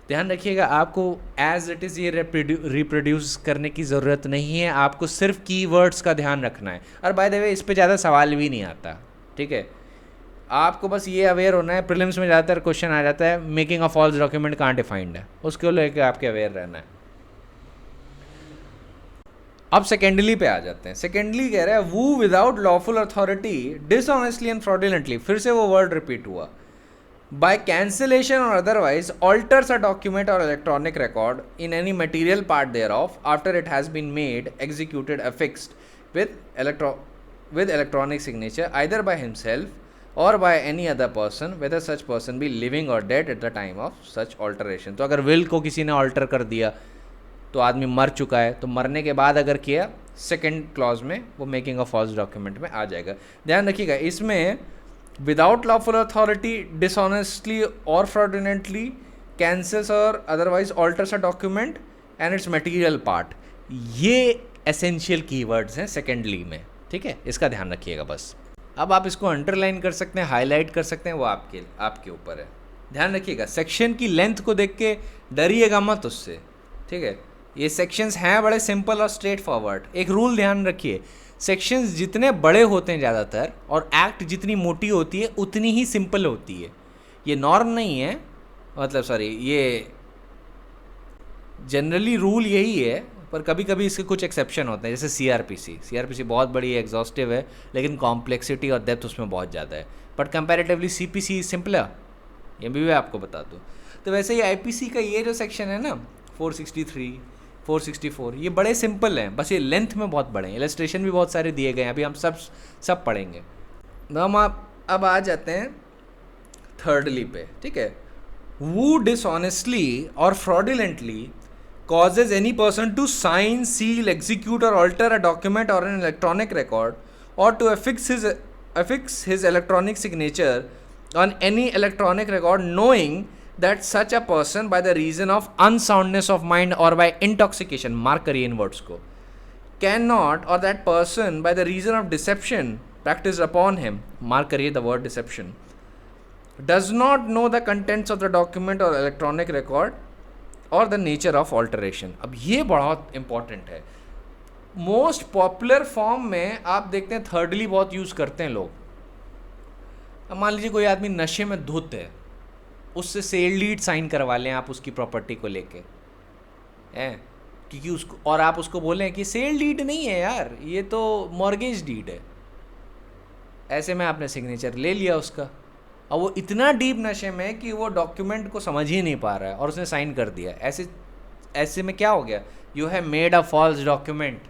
ध्यान रखिएगा आपको as it is ये reproduce करने की ज़रूरत नहीं है, आपको सिर्फ कीवर्ड्स का ध्यान रखना है. और बाय द वे इस पे ज़्यादा सवाल भी नहीं आता. ठीक है, आपको बस ये अवेयर होना है. प्रीलिम्स में ज़्यादातर क्वेश्चन आ जाता है मेकिंग अ फॉल्स डॉक्यूमेंट कहाँ डिफाइंड है, उसको लेकर आपके अवेयर रहना है. अब सेकेंडली पे आ जाते हैं. सेकेंडली कह रहा है who without lawful authority dishonestly and fraudulently, फिर से वो वर्ड रिपीट हुआ, by cancellation or otherwise alters a document or electronic record in any material part thereof after it has been made, executed, affixed with electronic signature either by himself or by any other person, whether such person be living or dead at the time of such alteration. तो अगर will को किसी ने alter कर दिया तो आदमी मर चुका है, तो मरने के बाद अगर किया सेकेंड क्लॉज में वो मेकिंग अ फॉल्स डॉक्यूमेंट में आ जाएगा. ध्यान रखिएगा इसमें without lawful authority, dishonestly or fraudulently cancels or otherwise alters a document and its material part, ये essential keywords हैं सेकेंडली में. ठीक है, इसका ध्यान रखिएगा बस. अब आप इसको अंडरलाइन कर सकते हैं, हाईलाइट कर सकते हैं, वो आपके ऊपर है. ध्यान रखिएगा सेक्शन की लेंथ को देख के डरिएगा मत उससे. ठीक है, ये सेक्शंस हैं बड़े सिंपल और स्ट्रेट फॉरवर्ड. एक रूल ध्यान रखिए, सेक्शंस जितने बड़े होते हैं ज़्यादातर और एक्ट जितनी मोटी होती है उतनी ही सिंपल होती है. ये नॉर्म नहीं है, मतलब सॉरी, ये जनरली रूल यही है, पर कभी कभी इसके कुछ एक्सेप्शन होते हैं. जैसे सीआरपीसी बहुत बड़ी है, एग्जॉस्टिव है, लेकिन कॉम्प्लेक्सिटी और डेप्थ उसमें बहुत ज़्यादा है. But comparatively CPC is simpler, ये भी मैं आपको बता दूँ. तो वैसे ही आईपीसी का ये जो सेक्शन है ना 463, 464, ये बड़े सिंपल हैं, बस ये लेंथ में बहुत बड़े हैं. इलस्ट्रेशन भी बहुत सारे दिए गए हैं, अभी हम सब पढ़ेंगे. तो हम अब आ जाते हैं थर्डली पे. ठीक है, who dishonestly or fraudulently causes any person to sign, seal, execute or alter a document or an electronic record or to affix his electronic signature on any electronic record knowing that such a person by the reason of unsoundness of mind or by intoxication, mark करिए इन words को, cannot, or that person by the reason of deception practiced upon him, mark करिए the word deception, does not know the contents of the document or electronic record or the nature of alteration. अब ये बहुत important है. Most popular form में आप देखते हैं thirdly बहुत यूज़ करते हैं लोग. अब मान लीजिए कोई आदमी नशे में धुत है, उससे सेल डीड साइन करवा लें आप उसकी प्रॉपर्टी को लेके, हैं, क्योंकि उसको, और आप उसको बोलें कि सेल डीड नहीं है यार, ये तो मॉर्गेज डीड है. ऐसे में आपने सिग्नेचर ले लिया उसका, और वो इतना डीप नशे में कि वो डॉक्यूमेंट को समझ ही नहीं पा रहा है और उसने साइन कर दिया. ऐसे में क्या हो गया, you have made a false document.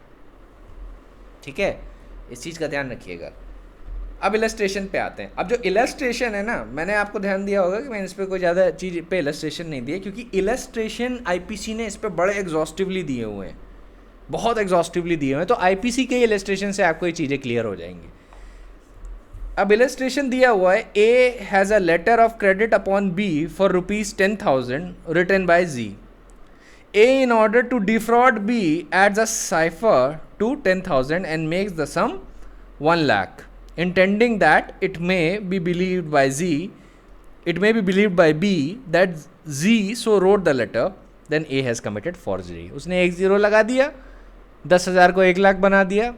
ठीक है, इस चीज़ का ध्यान रखिएगा. अब इलस्ट्रेशन पे आते हैं। अब जो इलस्ट्रेशन है ना, मैंने आपको ध्यान दिया होगा कि मैंने इस पर कोई ज़्यादा चीज़ पे इलस्ट्रेशन नहीं दिया, क्योंकि इलस्ट्रेशन आईपीसी ने इस पर बड़े एग्जॉस्टिवली दिए हुए हैं, बहुत एग्जॉस्टिवली दिए हुए हैं। तो आईपीसी के इलस्ट्रेशन से आपको ये चीज़ें क्लियर हो जाएंगी। अब इलस्ट्रेशन दिया हुआ है, A has a letter of credit upon B for ₹10,000 written by G. A in order to defraud B adds a cipher to 10,000 and makes the sum 1 lakh, intending that it may be believed by B that Z so wrote the letter, then A has committed forgery. उसने एक zero लगा दिया, 10,000 को 1 लाख बना दिया,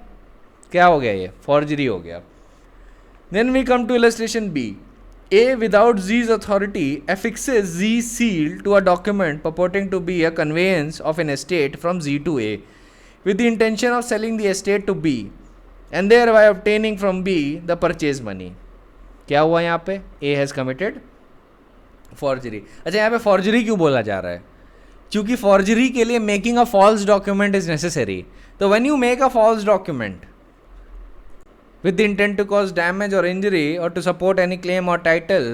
क्या हो गया, ये फॉर्जरी हो गया। Then we come to illustration B. A, without Z's authority, affixes Z's seal to a document purporting to be a conveyance of an estate from Z to A, with the intention of selling the estate to B, and thereby obtaining from B the purchase money. क्या हुआ यहाँ पे? A has committed forgery. अच्छा, यहाँ पे forgery क्यों बोला जा रहा है? क्योंकि forgery के लिए making a false document is necessary. तो when you make a false document with the intent to cause damage or injury, or to support any claim or title,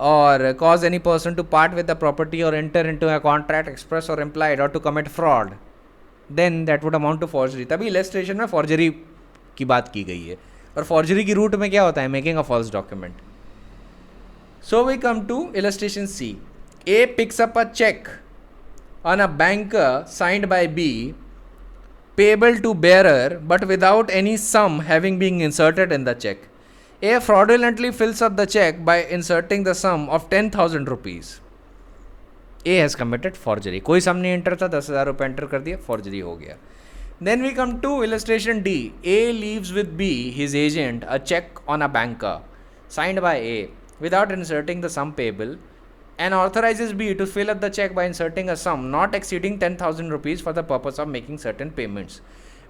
or cause any person to part with the property or enter into a contract express or implied, or to commit fraud, then that would amount to forgery. तभी illustration में forgery की बात की गई है। और forgery की root में क्या होता है? making a false document. So we come to illustration C. A picks up a check on a banker signed by B, payable to bearer but without any sum having been inserted in the check. A fraudulently fills up the check by inserting the sum of 10,000 rupees. A has committed forgery. कोई sum नहीं enter था, 10,000 रुपये enter कर दिया, forgery हो गया. Then we come to illustration D. A leaves with B, his agent, a check on a banker signed by A without inserting the sum payable, and authorizes B to fill up the check by inserting a sum not exceeding 10,000 rupees for the purpose of making certain payments.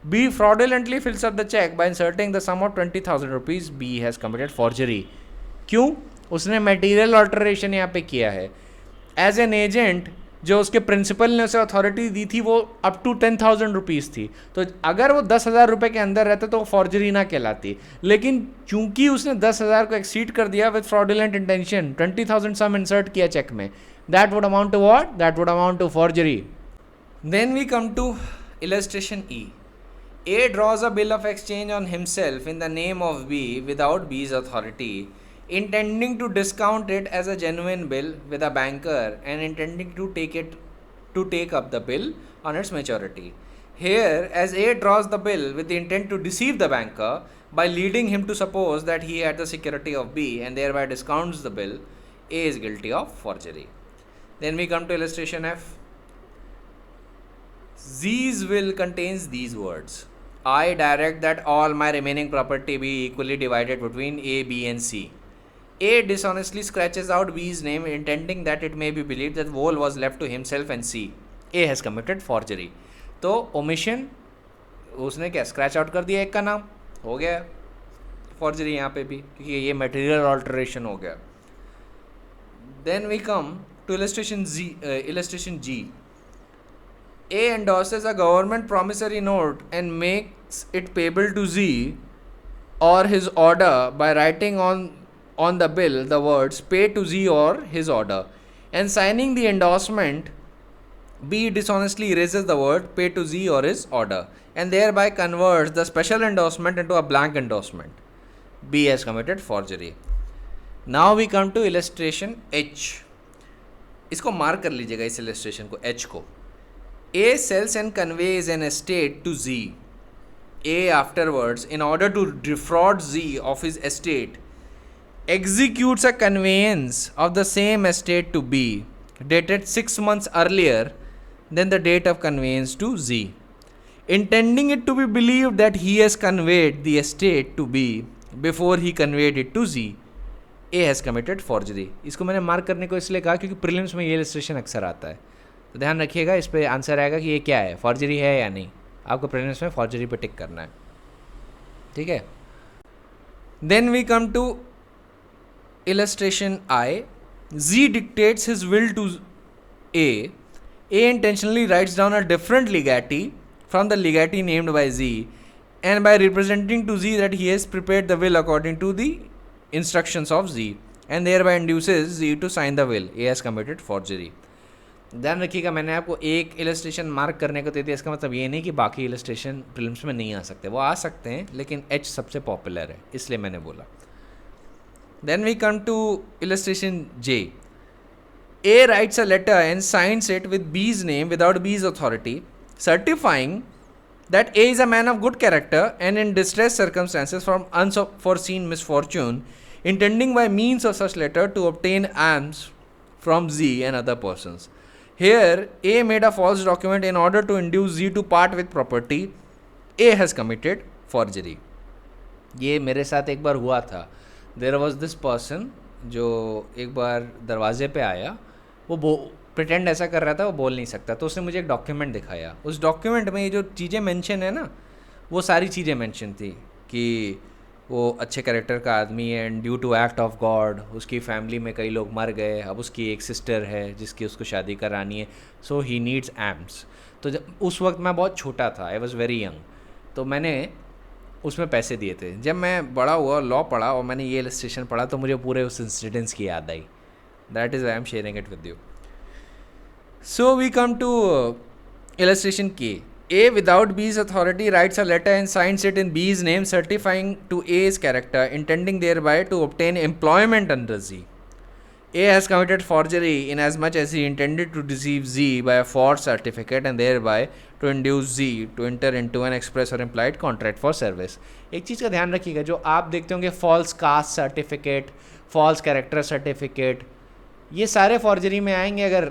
B fraudulently fills up the check by inserting the sum of 20,000 rupees. B has committed forgery. क्यों? उसने material alteration यहाँ पे किया है। As an agent, जो उसके principal ने उसे अथॉरिटी दी थी वो अप टू 10,000 रुपीज़ थी, तो अगर वो 10,000 रुपये के अंदर रहता तो वो फॉर्जरी ना कहलाती। लेकिन चूंकि उसने 10,000 को एक्सीड कर दिया with fraudulent intention, 20,000 sum insert किया चेक में, that would amount to what? That would amount to forgery. Then we come to illustration E. A draws a bill of exchange on himself in the name of B without B's authority, intending to discount it as a genuine bill with a banker and intending to take up the bill on its maturity. Here, as A draws the bill with the intent to deceive the banker by leading him to suppose that he had the security of B and thereby discounts the bill, A is guilty of forgery. Then we come to illustration F. Z's will contains these words: I direct that all my remaining property be equally divided between A, B and C. A dishonestly scratches out B's name, intending that it may be believed that whole was left to himself and C. A has committed forgery. तो omission, उसने क्या scratch out कर दिया एक का नाम, हो गया forgery यहाँ पे भी, क्योंकि ये material alteration हो गया. Then we come to illustration G. A endorses a government promissory note and makes it payable to Z or his order by writing on the bill the words pay to Z or his order, and signing the endorsement. B dishonestly erases the word pay to Z or his order and thereby converts the special endorsement into a blank endorsement. B has committed forgery. Now we come to illustration H. इसको mark कर लीजिएगा, इस illustration को, H को. A sells and conveys an estate to Z. A afterwards, in order to defraud Z of his estate, executes a conveyance of the same estate to B, dated 6 months earlier than the date of conveyance to Z, intending it to be believed that he has conveyed the estate to B before he conveyed it to Z. A has committed forgery. इसको मैंने mark करने को इसलिए कहा क्योंकि prelims में ये illustration अक्सर आता है, तो ध्यान रखिएगा, इस पर आंसर आएगा कि ये क्या है, फॉर्जरी है या नहीं। आपको प्रीलिम्स में फॉर्जरी पे टिक करना है, ठीक है। Then we come to illustration I. Z dictates his will to A. A intentionally writes down a different legatee from the legatee named by Z and by representing to Z that he has prepared the will according to the instructions of Z and thereby induces Z to sign the will. A has committed forgery. ध्यान रखिएगा, मैंने आपको एक illustration mark करने को दे दिया, इसका मतलब ये नहीं कि बाकी इलस्ट्रेशन प्रीलिम्स में नहीं आ सकते, वो आ सकते हैं, लेकिन H सबसे पॉपुलर है, इसलिए मैंने बोला. Then we come to illustration J. A writes a letter and signs it with B's name without B's authority, certifying that A is a man of good character and in distressed circumstances from unforeseen misfortune, intending by means of such letter to obtain alms from Z and other persons. Here, A made a false document in order to induce Z to part with property. A has committed forgery. ये मेरे साथ एक बार हुआ था. There was this person जो एक बार दरवाजे पे आया, वो प्रिटेंड ऐसा कर रहा था, वो बोल नहीं सकता, तो उसने मुझे एक डॉक्यूमेंट दिखाया. उस डॉक्यूमेंट में ये जो चीज़ें मेंशन है ना, वो सारी चीज़ें मेंशन थी कि वो अच्छे कैरेक्टर का आदमी है and due to act of God उसकी फैमिली में कई लोग मर गए, अब उसकी एक सिस्टर है जिसकी उसको शादी करानी है, सो ही नीड्स एम्स. तो जब उस वक्त मैं बहुत छोटा था, आई वॉज़ वेरी यंग, तो मैंने उसमें पैसे दिए थे. जब मैं बड़ा हुआ, लॉ पढ़ा और मैंने ये इलस्ट्रेशन पढ़ा, तो मुझे पूरे उस इंसिडेंट्स की याद आई. That is I am sharing it with you. So we come to illustration K. A without B's authority writes a letter and signs it in B's name, certifying to A's character, intending thereby to obtain employment under Z. A has committed forgery inasmuch as he intended to deceive Z by a false certificate and thereby to induce Z to enter into an express or implied contract for service. एक चीज़ का ध्यान रखिएगा, जो आप देखते होंगे false caste certificate, false character certificate, ये सारे फॉर्जरी में आएंगे अगर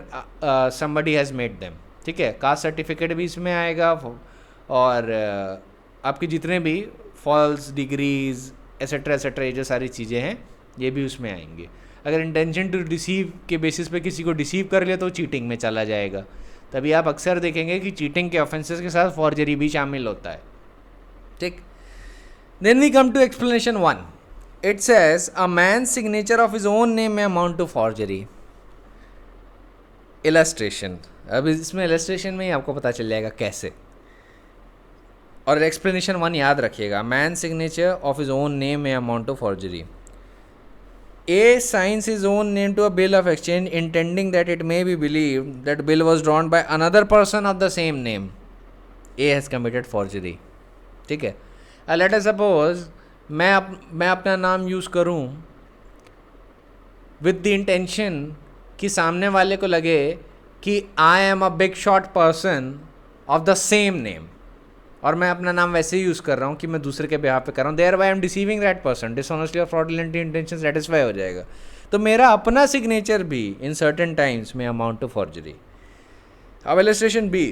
somebody has made them. ठीक है, कास्ट सर्टिफिकेट भी इसमें आएगा और आपके जितने भी फॉल्स डिग्रीज एसेट्रा एसेट्रा, ये जो सारी चीज़ें हैं ये भी उसमें आएंगे. अगर इंटेंशन टू डिसीव के बेसिस पे किसी को डिसीव कर लिया तो चीटिंग में चला जाएगा. तभी आप अक्सर देखेंगे कि चीटिंग के ऑफेंसेस के साथ फॉर्जरी भी शामिल होता है. ठीक. Then we come to explanation 1. It says a man's signature of his own name may amount to forgery. Illustration. अब इसमें illustration में ही आपको पता चल जाएगा कैसे. और explanation 1 याद रखिएगा. Man's signature of his own name may amount to forgery. A signs his own name to a bill of exchange, intending that it may be believed that bill was drawn by another person of the same name. A has committed forgery. ठीक है. Let us suppose मैं अपना नाम use करूं with the intention कि सामने वाले को लगे कि I am a big shot person of the same name, और मैं अपना नाम वैसे ही यूज़ कर रहा हूँ कि मैं दूसरे के बिहाफ पे कर रहा हूँ. Thereby I am deceiving that person, dishonestly और फ्रॉडुलेंटली इंटेंशन सेटिस्फाई हो जाएगा. तो मेरा अपना सिग्नेचर भी इन सर्टेन टाइम्स में अमाउंट टू फॉर्जरी. अब illustration B.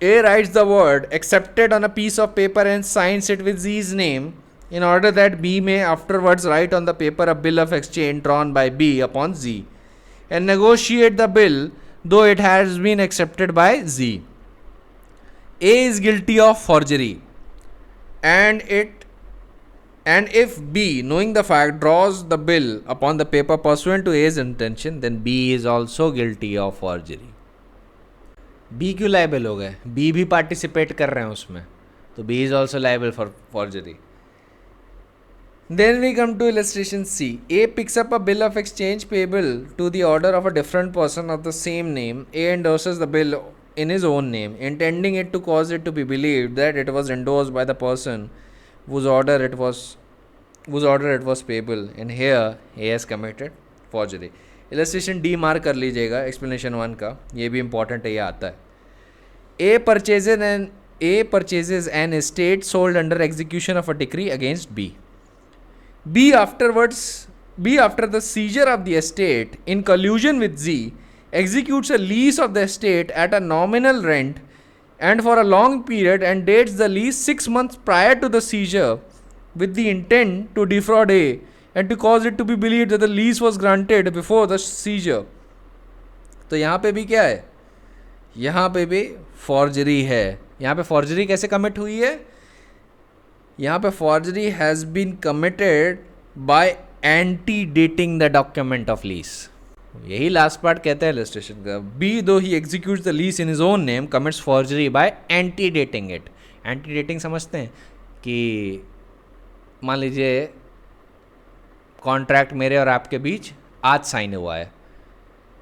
A writes the word accepted on a piece of paper and signs it with Z's name in order that B may afterwards write on the paper a bill of exchange drawn by B upon Z and negotiate the bill though it has been accepted by Z. A is guilty of forgery and if B, knowing the fact, draws the bill upon the paper pursuant to A's intention, then B is also guilty of forgery. B क्यों liable हो गए? B भी participate कर रहे हैं उसमें, तो B is also liable for forgery. Then we come to illustration C. A picks up a bill of exchange payable to the order of a different person of the same name. A endorses the bill in his own name, intending it to cause it to be believed that it was endorsed by the person whose order it was payable. And here A has committed forgery. Illustration D mark कर लीजिएगा explanation 1 का, ये भी important है, ये आता है. A purchases an estate sold under execution of a decree against B. B after the seizure of the estate, in collusion with Z, executes a lease of the estate at a nominal rent and for a long period and dates the lease 6 months prior to the seizure with the intent to defraud A and to cause it to be believed that the lease was granted before the seizure. तो यहाँ पे भी क्या है? यहाँ पे भी forgery है. यहाँ पे फॉर्जरी कैसे कमिट हुई है? यहाँ पे forgery has been committed by anti dating the document of lease. यही लास्ट पार्ट कहते हैं इलस्ट्रेशन का. B though he executes the lease in his own name commits forgery by antedating it. Antedating समझते हैं कि मान लीजिए contract मेरे और आपके बीच आज साइन हुआ है,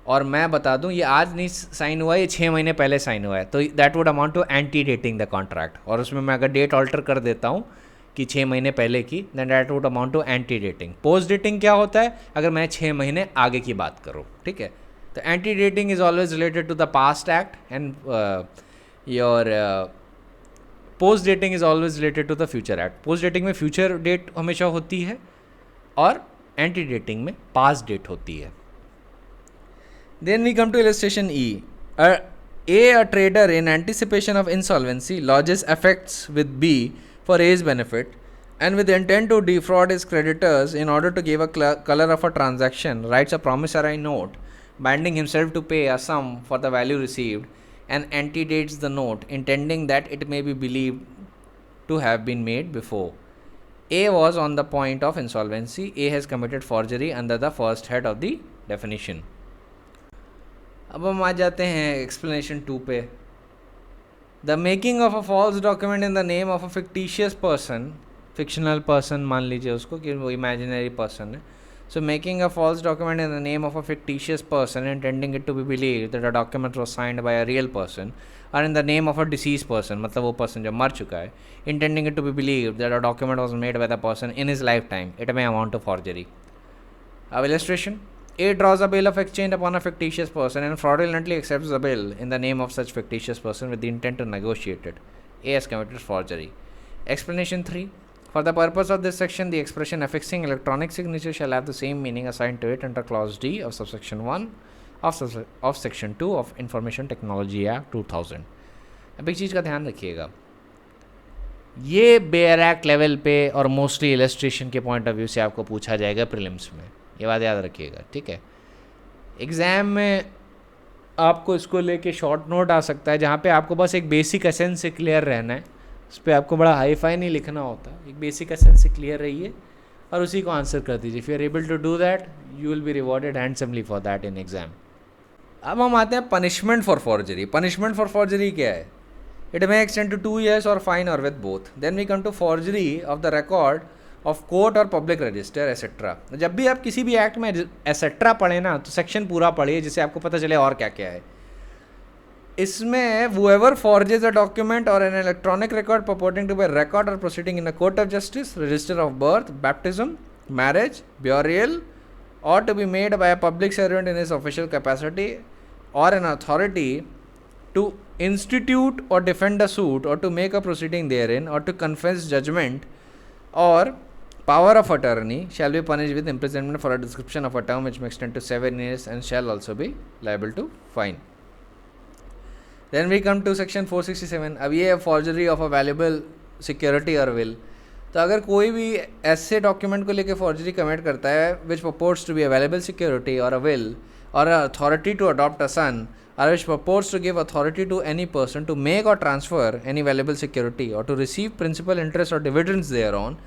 और मैं बता दूं ये आज नहीं साइन हुआ है, ये 6 महीने पहले साइन हुआ है, तो that would amount to ante dating the contract. और उसमें मैं अगर डेट ऑल्टर कर देता हूँ कि 6 महीने पहले की, then that would amount to ante dating. Post dating क्या होता है, अगर मैं 6 महीने आगे की बात करूँ, ठीक है। तो ante dating is always related to the past act, and your post dating is always related to the future act. Post dating में फ्यूचर डेट हमेशा होती है और एंटी डेटिंग में पास्ट डेट होती है। Then we come to illustration E. A trader in anticipation of insolvency lodges effects with B for A's benefit, and with the intent to defraud his creditors in order to give a color of a transaction, writes a promissory note binding himself to pay a sum for the value received, and antedates the note, intending that it may be believed to have been made before. A was on the point of insolvency. A has committed forgery under the first head of the definition. अब हम आ जाते हैं explanation 2 पे। The making of a false document in the name of a fictitious person, fictional person मान लीजिए उसको कि वो इमेजिनरी पर्सन है। So making a false document in the name of a fictitious person, intending it to be believe that a document was signed by a real person, और in the name of a deceased person, मतलब वो person जो मर चुका है, intending it to be believe that a document was made by the person in his lifetime, it may amount to forgery. अब illustration: A draws a bill of exchange upon a fictitious person and fraudulently accepts the bill in the name of such fictitious person with the intent to negotiate it. A has committed forgery. Explanation 3. For the purpose of this section, the expression affixing electronic signature shall have the same meaning assigned to it under Clause D of subsection 1 of Section 2 of Information Technology Act 2000. अब एक चीज़ का ध्यान रखिएगा, ये bear act level पे और mostly illustration के point of view से आपको पूछा जाएगा प्रीलिम्स में, ये बात याद रखिएगा, ठीक है। एग्ज़ाम में आपको इसको लेके शॉर्ट नोट आ सकता है, जहाँ पे आपको बस एक बेसिक एसेंस से क्लियर रहना है, उस पर आपको बड़ा हाई फाई नहीं लिखना होता, एक बेसिक एसेंस से क्लियर रहिए और उसी को आंसर कर दीजिए। If you are able to do that, you will be rewarded handsomely for that in exam. अब हम आते हैं punishment for forgery. Punishment for forgery क्या है? It may extend to 2 years और फाइन और with both. Then we come to forgery of the record of court और public register etcetera. जब भी आप किसी भी एक्ट में एसेट्रा पढ़े ना, तो सेक्शन पूरा पढ़िए जिससे आपको पता चले और क्या क्या है इसमें। whoever forges a document or an electronic record purporting to be a record or proceeding in a court of justice, register of birth, baptism, marriage, burial, or to be made by a public servant in his official capacity or an authority to institute or defend a suit or to make a proceeding therein or to confess judgment or power of attorney shall be punished with imprisonment for a description of a term which may extend to 7 years and shall also be liable to fine. Then we come to section 467. अब ये forgery of a valuable security or will। तो अगर कोई भी ऐसे document को लेके forgery commit करता है विच purports to be a valuable security or a will or an authority to adopt a son or which purports to give authority to any person to make or transfer any valuable security or to receive principal interest or dividends thereon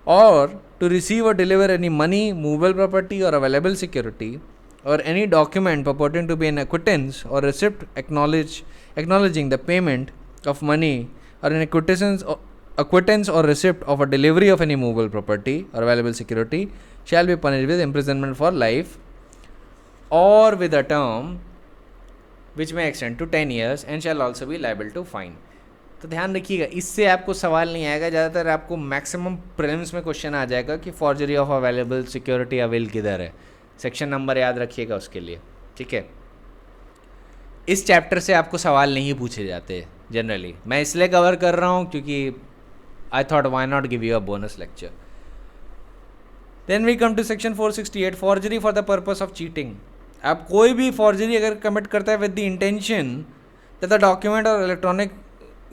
or to receive or deliver any money, movable property or available security or any document purporting to be an acquittance or receipt acknowledging the payment of money or an acquittance or receipt of a delivery of any movable property or available security shall be punished with imprisonment for life or with a term which may extend to 10 years and shall also be liable to fine। तो ध्यान रखिएगा, इससे आपको सवाल नहीं आएगा, ज़्यादातर आपको मैक्सिमम प्रीलिम्स में क्वेश्चन आ जाएगा कि फॉर्जरी ऑफ अवेलेबल सिक्योरिटी या विल किधर है। सेक्शन नंबर याद रखिएगा उसके लिए, ठीक है। इस चैप्टर से आपको सवाल नहीं पूछे जाते जनरली, मैं इसलिए कवर कर रहा हूँ क्योंकि I thought why not give you a bonus lecture. Then we come to section 468, forgery for the purpose of cheating. अब कोई भी फॉर्जरी अगर कमिट करता है with the intention that the document और electronic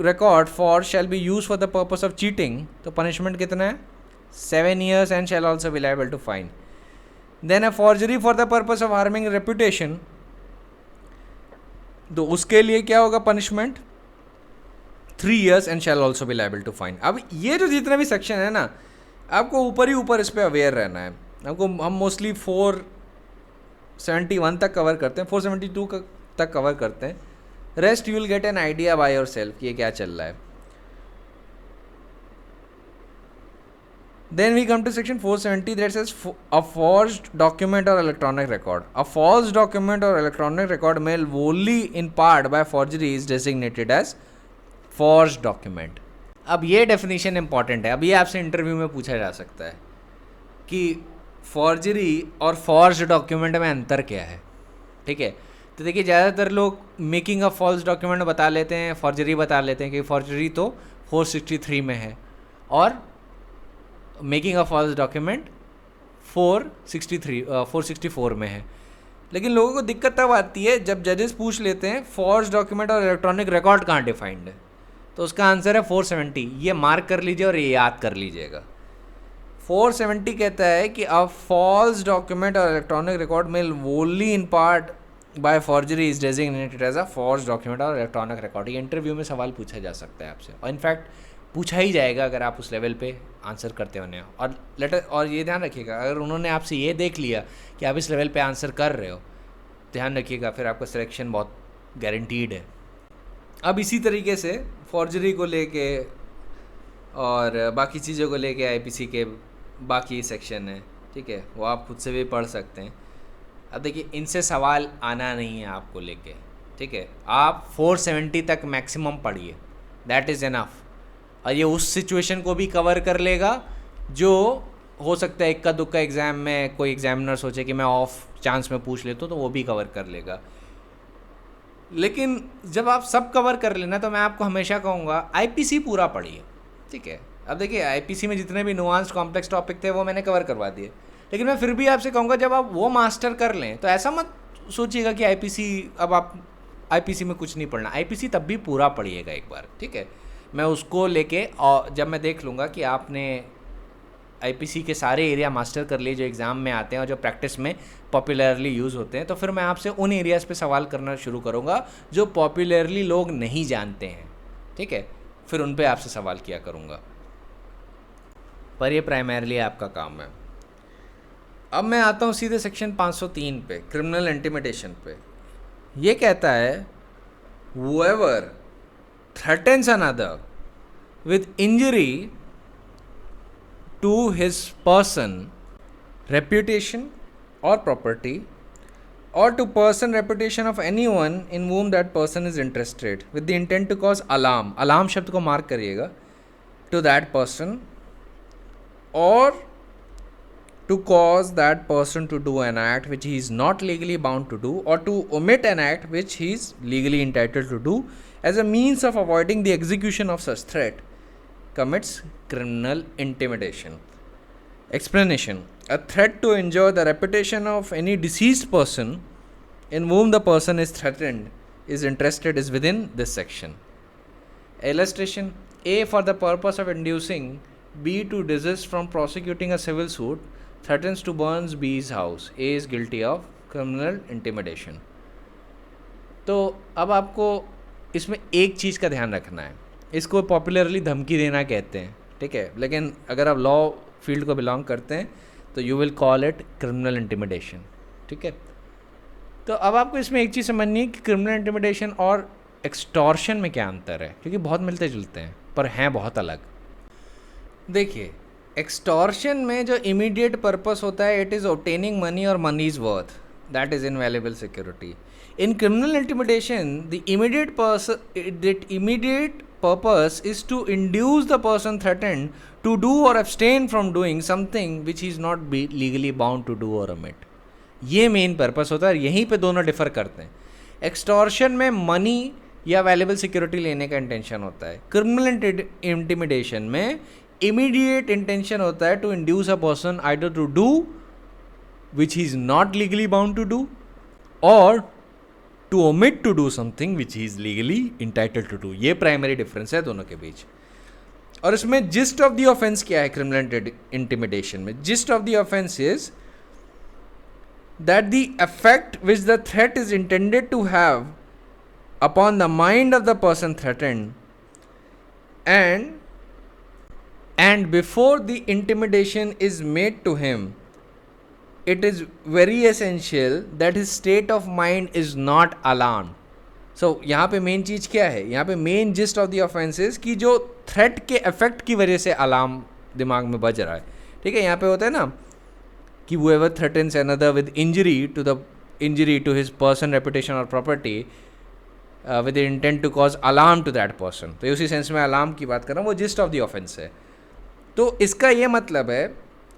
record for shall be used for the purpose of cheating, तो punishment कितना है? 7 years and shall also be liable to fine. Then a forgery for the purpose of harming reputation, तो उसके लिए क्या होगा punishment? 3 years and shall also be liable to fine. अब ये जो जितने भी सेक्शन है ना, आपको ऊपर ही ऊपर इस पर अवेयर रहना है। आपको हम मोस्टली 471 तक कवर करते हैं, 472 तक कवर करते हैं। Rest you will get an idea by your self कि ये क्या चल रहा है। Then we come to section 470 that says a forged document or electronic record. A false document or electronic record made wholly in part by forgery is designated as forged document. अब ये definition important है. अब ये आपसे interview में पूछा जा सकता है कि फॉर्जरी और फॉर्ज डॉक्यूमेंट में अंतर क्या है. ठीक है, तो देखिए ज़्यादातर लोग मेकिंग अ फॉल्स डॉक्यूमेंट बता लेते हैं, फॉर्जरी बता लेते हैं कि फॉर्जरी तो 463 में है और मेकिंग अ फॉल्स डॉक्यूमेंट 464 में है. लेकिन लोगों को दिक्कत तब आती है जब जजेस पूछ लेते हैं फॉल्स डॉक्यूमेंट और इलेक्ट्रॉनिक रिकॉर्ड कहाँ डिफाइंड है, तो उसका आंसर है 470. ये मार्क कर लीजिए और ये याद कर लीजिएगा. 470 कहता है कि अ फॉल्स डॉक्यूमेंट और इलेक्ट्रॉनिक रिकॉर्ड में wholly in part by forgery is designated as a false document और इलेक्ट्रॉनिक रिकॉर्ड. ये इंटरव्यू में सवाल पूछा जा सकता है आपसे, और इनफैक्ट पूछा ही जाएगा अगर आप उस लेवल पे आंसर करते होने. और ये ध्यान रखिएगा, अगर उन्होंने आपसे ये देख लिया कि आप इस लेवल पे आंसर कर रहे हो, ध्यान रखिएगा फिर आपका सिलेक्शन बहुत गारंटीड है. अब इसी तरीके से फॉर्जरी को लेके और बाकी चीज़ों को लेके आईपीसी के बाकी सेक्शन है. ठीक है, वो आप खुद से भी पढ़ सकते हैं. अब देखिए इनसे सवाल आना नहीं है आपको लेके. ठीक है, आप 470 तक मैक्सिमम पढ़िए, दैट इज़ इनफ. और ये उस सिचुएशन को भी कवर कर लेगा जो हो सकता है इक्का दुक्का एग्ज़ाम में कोई एग्जामिनर सोचे कि मैं ऑफ चांस में पूछ लेता हूँ, तो वो भी कवर कर लेगा. लेकिन जब आप सब कवर कर लेना तो मैं आपको हमेशा कहूँगा आईपीसी पूरा पढ़िए. ठीक है, अब देखिए आईपीसी में जितने भी नुआंस कॉम्प्लेक्स टॉपिक थे वो मैंने कवर करवा दिए, लेकिन मैं फिर भी आपसे कहूँगा जब आप वो मास्टर कर लें तो ऐसा मत सोचिएगा कि आईपीसी अब आप आईपीसी में कुछ नहीं पढ़ना. आईपीसी तब भी पूरा पढ़िएगा एक बार. ठीक है, मैं उसको लेके और जब मैं देख लूँगा कि आपने आईपीसी के सारे एरिया मास्टर कर लिए जो एग्ज़ाम में आते हैं और जो प्रैक्टिस में पॉपुलरली यूज़ होते हैं, तो फिर मैं आपसे उन एरियाज़ पे सवाल करना शुरू करूँगा जो पॉपुलरली लोग नहीं जानते हैं. ठीक है, फिर उन पे आपसे सवाल किया करूँगा, पर ये प्राइमरीली आपका काम है. अब मैं आता हूँ सीधे सेक्शन 503 पे, क्रिमिनल इंटिमिडेशन पे. ये कहता है whoever threatens another with injury to his person, reputation or property, or to person reputation of anyone in whom that person is interested with the intent to cause alarm, alarm शब्द को mark करिएगा, to that person or to cause that person to do an act which he is not legally bound to do, or to omit an act which he is legally entitled to do as a means of avoiding the execution of such threat, commits criminal intimidation. Explanation: a threat to injure the reputation of any deceased person in whom the person is threatened is interested is within this section. Illustration: A, for the purpose of inducing B to desist from prosecuting a civil suit, threatens to burn B's house. A is guilty of criminal intimidation. तो अब आपको इसमें एक चीज़ का ध्यान रखना है, इसको पॉपुलरली धमकी देना कहते हैं. ठीक है, लेकिन अगर आप लॉ फील्ड को बिलोंग करते हैं तो you will call it criminal intimidation. ठीक है, तो अब आपको इसमें एक चीज़ समझनी है कि क्रिमिनल इंटिमिडेशन और एक्सटॉर्शन में क्या अंतर है, क्योंकि बहुत मिलते जुलते हैं पर हैं बहुत अलग. देखिए, एक्सटॉर्शन में जो इमीडिएट पर्पस होता है, इट इज़ ऑब्टेनिंग मनी और money is worth, that is invaluable security. In criminal intimidation, the immediate purpose is to induce the person threatened to do or abstain from doing something which he is not legally bound to do or omit. ये main purpose होता है, यहीं पे दोनों differ करते हैं. Extortion में money या वैल्यूएबल सिक्योरिटी लेने का इंटेंशन होता है. क्रिमिनल इंटिमिडेशन में इमीडिएट इंटेंशन होता है to induce a person either to do which he is not legally bound to do और to omit to do something which he is legally entitled to do. ये primary difference है दोनों के बीच. और इसमें gist of the offence क्या है criminal intimidation में? Gist of the offence is that the effect which the threat is intended to have upon the mind of the person threatened and before the intimidation is made to him, it is very essential that his state of mind is not alarmed. So यहाँ पे main चीज़ क्या है? यहाँ पे main gist of the offences कि जो threat के effect की वजह से अलार्म दिमाग में बज रहा है, ठीक है, यहाँ पे होता है ना कि whoever threatens another with injury to his person, reputation or property with the intent to cause alarm to that person, तो उसी सेंस में अलार्म की बात कर रहा हूँ, वो जिस्ट ऑफ द ऑफेंस है। तो इसका ये मतलब है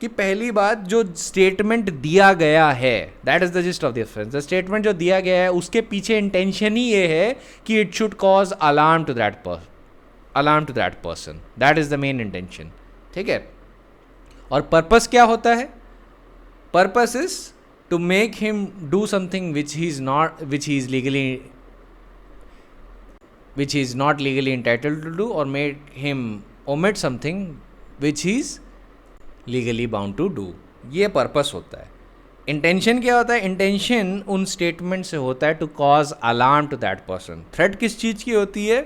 कि पहली बात जो स्टेटमेंट दिया गया है, that is the gist of the offence. The statement जो दिया गया है उसके पीछे इंटेंशन ही ये है कि it should cause alarm to that person, that is the main intention. ठीक है, और पर्पस क्या होता है? Purpose is to make him do something which he is not legally entitled to do, or make him omit something which he is legally bound to do। ये purpose होता है। Intention क्या होता है? इंटेंशन उन स्टेटमेंट से होता है to cause alarm to that person. Threat किस चीज़ की होती है?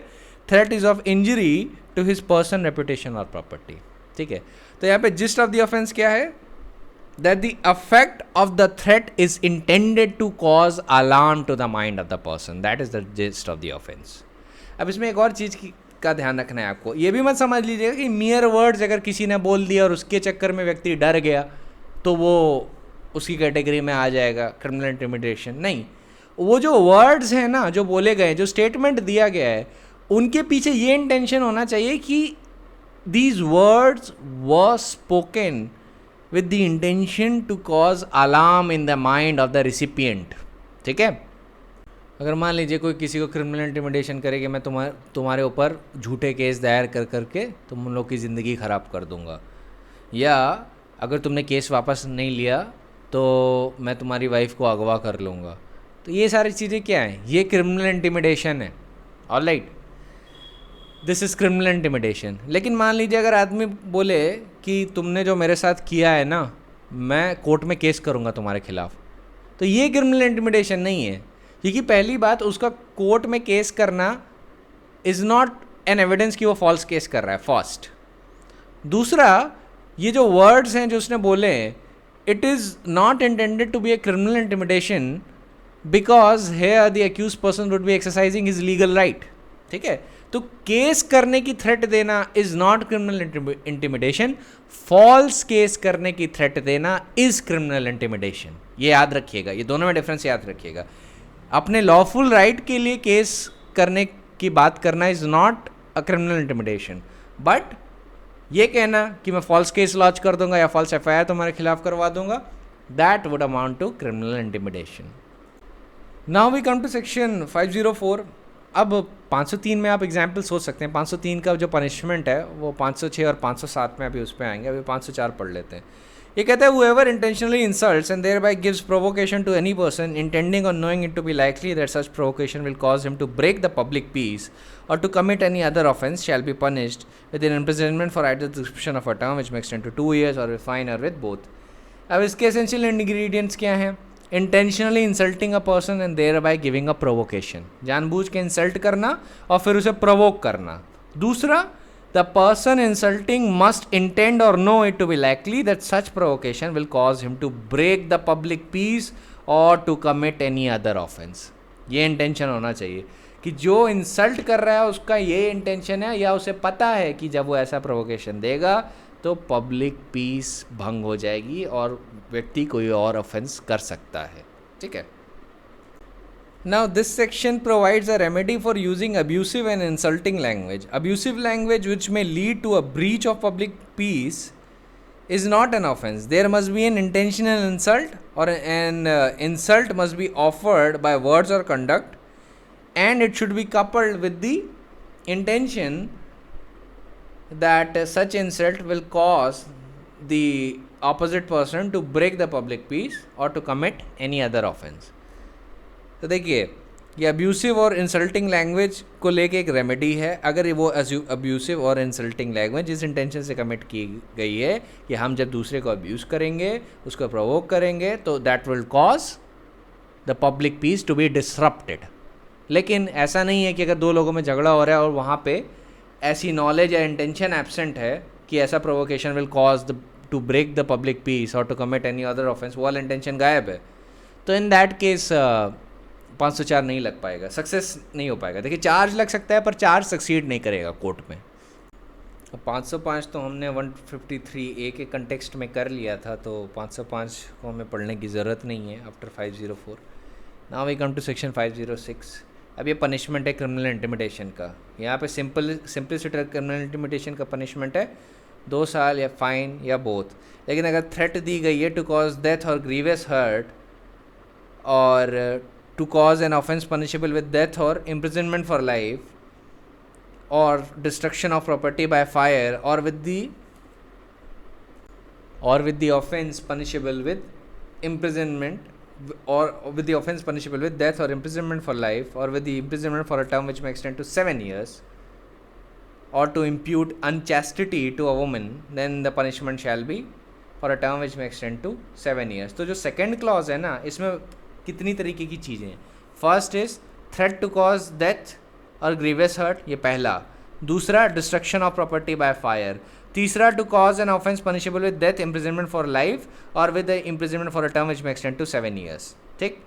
Threat is of injury to his person, reputation और प्रॉपर्टी। ठीक है, तो यहाँ पे जिस्ट ऑफ द ऑफेंस क्या है? that the effect of the threat is intended to cause alarm to the mind of the person, that is the gist of the offense। अब इसमें एक और चीज़ का ध्यान रखना है आपको, ये भी मत समझ लीजिएगा कि मियर वर्ड्स अगर किसी ने बोल दिया और उसके चक्कर में व्यक्ति डर गया तो वो उसकी कैटेगरी में आ जाएगा क्रिमिनल इंटिमिडेशन। नहीं, वो जो वर्ड्स हैं ना, जो बोले गए, जो स्टेटमेंट दिया गया है, उनके पीछे ये इंटेंशन होना चाहिए कि these words were spoken with the intention to cause alarm in the mind of the recipient। ठीक है, अगर मान लीजिए कोई किसी को क्रिमिनल इंटिमिडेशन करे कि मैं तुम्हारे ऊपर झूठे केस दायर कर करके तुम लोग की ज़िंदगी ख़राब कर दूंगा, या अगर तुमने केस वापस नहीं लिया तो मैं तुम्हारी वाइफ को अगवा कर लूँगा, तो ये सारी चीज़ें क्या हैं? ये क्रिमिनल इंटिमिडेशन है। Alright, this is criminal intimidation. लेकिन मान लीजिए अगर आदमी बोले कि तुमने जो मेरे साथ किया है ना, मैं कोर्ट में केस करूँगा तुम्हारे खिलाफ, तो ये क्रिमिनल इंटिमिडेशन नहीं है, क्योंकि पहली बात उसका कोर्ट में केस करना इज़ नॉट एन एविडेंस कि वो फॉल्स केस कर रहा है, फर्स्ट। दूसरा, ये जो वर्ड्स हैं जो उसने बोले हैं, it is not intended to be a criminal intimidation because here the accused person would be exercising his legal right. ठीक है, तो केस करने की थ्रेट देना is not criminal intimidation, false case करने की थ्रेट देना इज क्रिमिनल इंटिमिडेशन। ये याद रखिएगा, ये दोनों में डिफरेंस याद रखिएगा। अपने लॉफुल राइट के लिए केस करने की बात करना is not a criminal intimidation, but ये कहना कि मैं फॉल्स केस लॉन्च कर दूंगा या फॉल्स एफआईआर तुम्हारे खिलाफ करवा दूंगा, that would amount to criminal intimidation. Now we come to section 504। अब 503 में आप एग्जाम्पल सोच सकते हैं। 503 का जो पनिशमेंट है वो 506 और 507 में अभी उस पर आएंगे, अभी 504 पढ़ लेते हैं। ये कहता है whoever intentionally insults and thereby gives provocation to any person intending or knowing it to be likely that such provocation will cause him to break the public peace or to commit any other offence shall be punished with an imprisonment for either the description of a term which may extend to 2 years or with fine or with both। अब इसके essential ingredients क्या हैं? Intentionally insulting a person and thereby giving a provocation, जानबूझ के insult करना और फिर उसे प्रोवोक करना। दूसरा, the person insulting must intend और know it to be likely that such provocation will cause him to break the public peace और to commit any other offence. ये इंटेंशन होना चाहिए कि जो इंसल्ट कर रहा है उसका ये इंटेंशन है, या उसे पता है कि जब वो ऐसा प्रोवोकेशन देगा तो पब्लिक पीस भंग हो जाएगी और व्यक्ति कोई और ऑफेंस कर सकता है। ठीक है, now this section provides a remedy for using abusive and insulting language. Abusive language which may lead to a breach of public peace is not an offense. There must be an intentional insult, or an insult must be offered by words or conduct, and it should be coupled with the intention that such insult will cause the opposite person to break the public peace or to commit any other offense। तो देखिए, ये abusive और insulting language को लेके एक remedy है। अगर वो अब्यूसिव और इंसल्टिंग लैंग्वेज इस इंटेंशन से कमिट की गई है कि हम जब दूसरे को अब्यूज़ करेंगे, उसको प्रोवोक करेंगे, तो that will cause the public peace to be disrupted. लेकिन ऐसा नहीं है कि अगर दो लोगों में झगड़ा हो रहा है और वहाँ पे ऐसी नॉलेज या इंटेंशन एब्सेंट है कि ऐसा provocation will cause to break the public peace और to commit any other offence, वो वाला इंटेंशन गायब है, तो इन दैट केस 504 नहीं लग पाएगा, सक्सेस नहीं हो पाएगा। देखिए, चार्ज लग सकता है पर चार्ज सक्सीड नहीं करेगा कोर्ट में। 505 तो हमने 153A के कंटेक्स्ट में कर लिया था, तो 505 को हमें पढ़ने की ज़रूरत नहीं है after 504। Now we come to section 506। अब ये पनिशमेंट है क्रिमिनल इंटिमिडेशन का। यहाँ पे सिंपलिसिटी क्रिमिनल इंटिमिडेशन का पनिशमेंट है 2 साल या फाइन या बोथ। लेकिन अगर थ्रेट दी गई है टू कॉज डेथ और ग्रीवियस हर्ट और to cause an offence punishable with death और imprisonment for life or destruction of property by fire or with the offense punishable with imprisonment or with the offense punishable with death or imprisonment for life or with the imprisonment for a term which may extend to 7 years or to impute unchastity to a woman, then the punishment shall be for a term which may extend to 7 years। तो जो second clause है ना, इसमें कितनी तरीके की चीज़ें हैं। First is threat to cause death और ग्रीवियस हर्ट, ये पहला। दूसरा destruction of property by fire. तीसरा to cause an offence punishable with death, imprisonment for life और with imprisonment for a term which में एक्सटेंड टू 7 years, ठीक।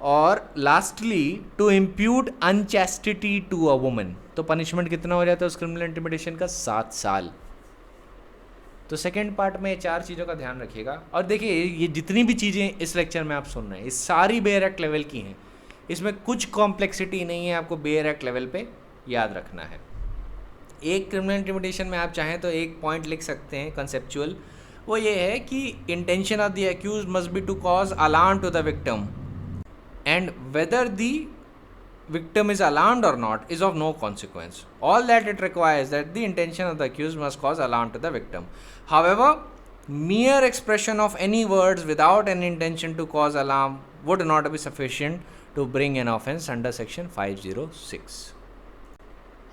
और lastly to impute unchastity to a woman, तो punishment कितना हो जाता है उस क्रिमिनल इंटिमिडेशन का? 7 साल। तो सेकेंड पार्ट में 4 चीज़ों का ध्यान रखिएगा। और देखिए, ये जितनी भी चीज़ें इस लेक्चर में आप सुन रहे हैं, ये सारी बेयर एक्ट लेवल की हैं। इसमें कुछ कॉम्प्लेक्सिटी नहीं है, आपको बेयर एक्ट लेवल पे याद रखना है। एक क्रिमिनल इंटिमिडेशन में आप चाहें तो एक पॉइंट लिख सकते हैं कंसेप्चुअल, वो ये है कि intention of the accused must be to cause alarm to the victim and whether the victim is alarmed or not is of no consequence. All that it requires that the intention of the accused must cause alarm to the victim. However, mere expression of any words without an intention to cause alarm would not be sufficient to bring an offence under section 506.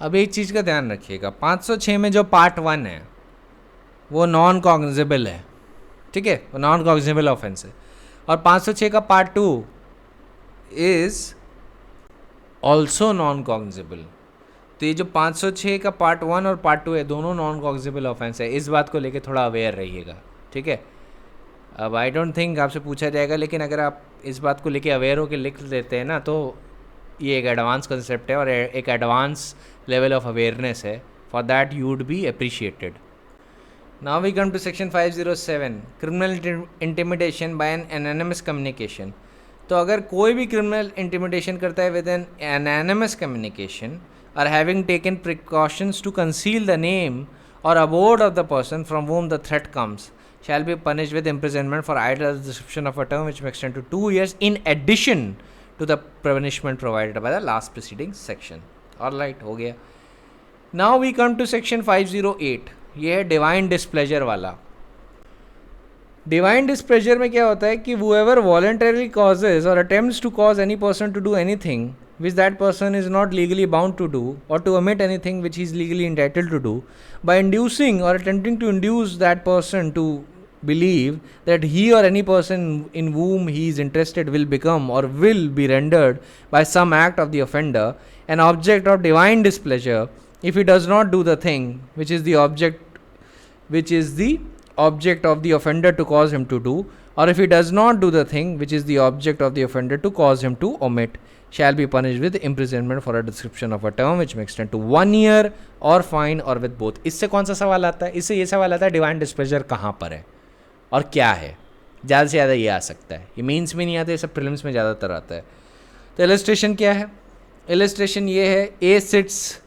अब एक चीज़ का ध्यान रखिएगा, 506 में जो part 1 है वो non cognizable है, ठीक है, वो नॉन कॉग्निजेबल ऑफेंस है। और 506 का part 2 is also non cognizable. तो ये जो 506 का पार्ट 1 और पार्ट 2 है, दोनों नॉन कॉग्निजेबल ऑफेंस है। इस बात को लेके थोड़ा अवेयर रहिएगा, ठीक है। अब आई डोंट थिंक आपसे पूछा जाएगा, लेकिन अगर आप इस बात को लेके अवेयर होकर लिख देते हैं ना, तो ये एक एडवांस कंसेप्ट है और एक एडवांस लेवल ऑफ अवेयरनेस है। For that you would be appreciated. Now we come to section 507, criminal intimidation by an anonymous communication. तो अगर कोई भी क्रिमिनल इंटिमिडेशन करता है विद एन एनोनिमस कम्युनिकेशन और having taken precautions to conceal the name और abode of the person from whom the threat comes shall be punished with imprisonment for either the description of a term which may extend to 2 years in addition to the punishment provided by the last preceding section. All right, हो गया। Now we come to section 508, ये है divine displeasure वाला। Divine displeasure में क्या होता है कि whoever voluntarily causes or attempts to cause any person to do anything which that person is not legally bound to do or to omit anything which he is legally entitled to do by inducing or attempting to induce that person to believe that he or any person in whom he is interested will become or will be rendered by some act of the offender an object of divine displeasure if he does not do the thing which is the object of the offender to cause him to do, or if he does not do the thing which is the object of the offender to cause him to omit, shall be punished with imprisonment for a description of a term which may extend to 1 year or fine or with both। इससे कौन सा सवाल आता है? इससे ये सवाल आता है डिवाइन डिस्प्लेजर कहाँ पर है और क्या है। ज़्यादा से ज़्यादा ये आ सकता है, ये मीन्स में नहीं आता, ये सब प्रीलिम्स में ज़्यादातर आता है। तो इलस्ट्रेशन क्या है? इलस्ट्रेशन ये है, ए सिट्स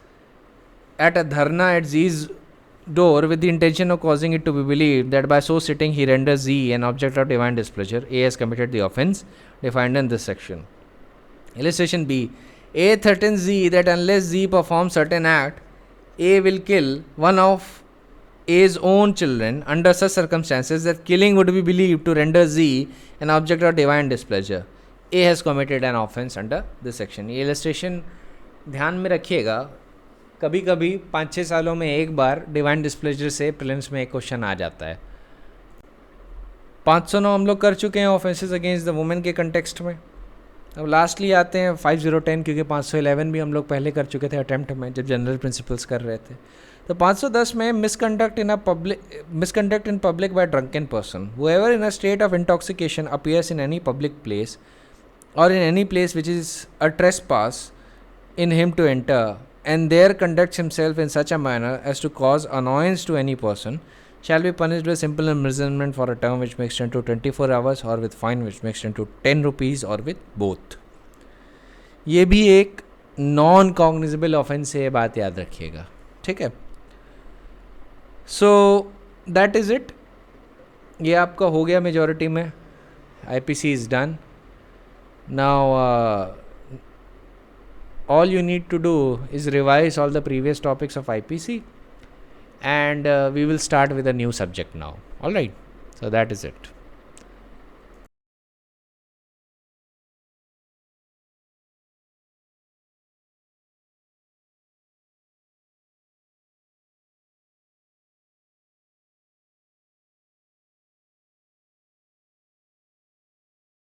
एट अ धरना eight जीज door with the intention of causing it to be believed that by so sitting he renders Z an object of divine displeasure. A has committed the offense defined in this section. Illustration B. A threatens Z that unless Z performs certain act, A will kill one of A's own children under such circumstances that killing would be believed to render Z an object of divine displeasure. A has committed an offense under this section. ये illustration ध्यान में रखिएगा, कभी कभी 5-6 सालों में एक बार divine displeasure से प्रीलिम्स में एक क्वेश्चन आ जाता है। 509 हम लोग कर चुके हैं ऑफेंसेस अगेंस्ट द वुमेन के कंटेक्स्ट में। अब लास्टली आते हैं 5010, क्योंकि 511 भी हम लोग पहले कर चुके थे अटेम्प्ट में जब जनरल प्रिंसिपल्स कर रहे थे। तो 510 में misconduct in public by drunken person whoever in a state of intoxication appears in any public place और in any place which is a trespass in him to enter and there conducts himself in such a manner as to cause annoyance to any person shall be punished with simple imprisonment for a term which may extend to 24 hours or with fine which may extend to 10 rupees or with both. ये भी एक non cognizable offence है, ये बात याद रखिएगा, ठीक है. So that is it. ये आपका हो गया मेजॉरिटी में. IPC is done. Now all you need to do is revise all the previous topics of IPC, and we will start with a new subject now. All right, so that is it.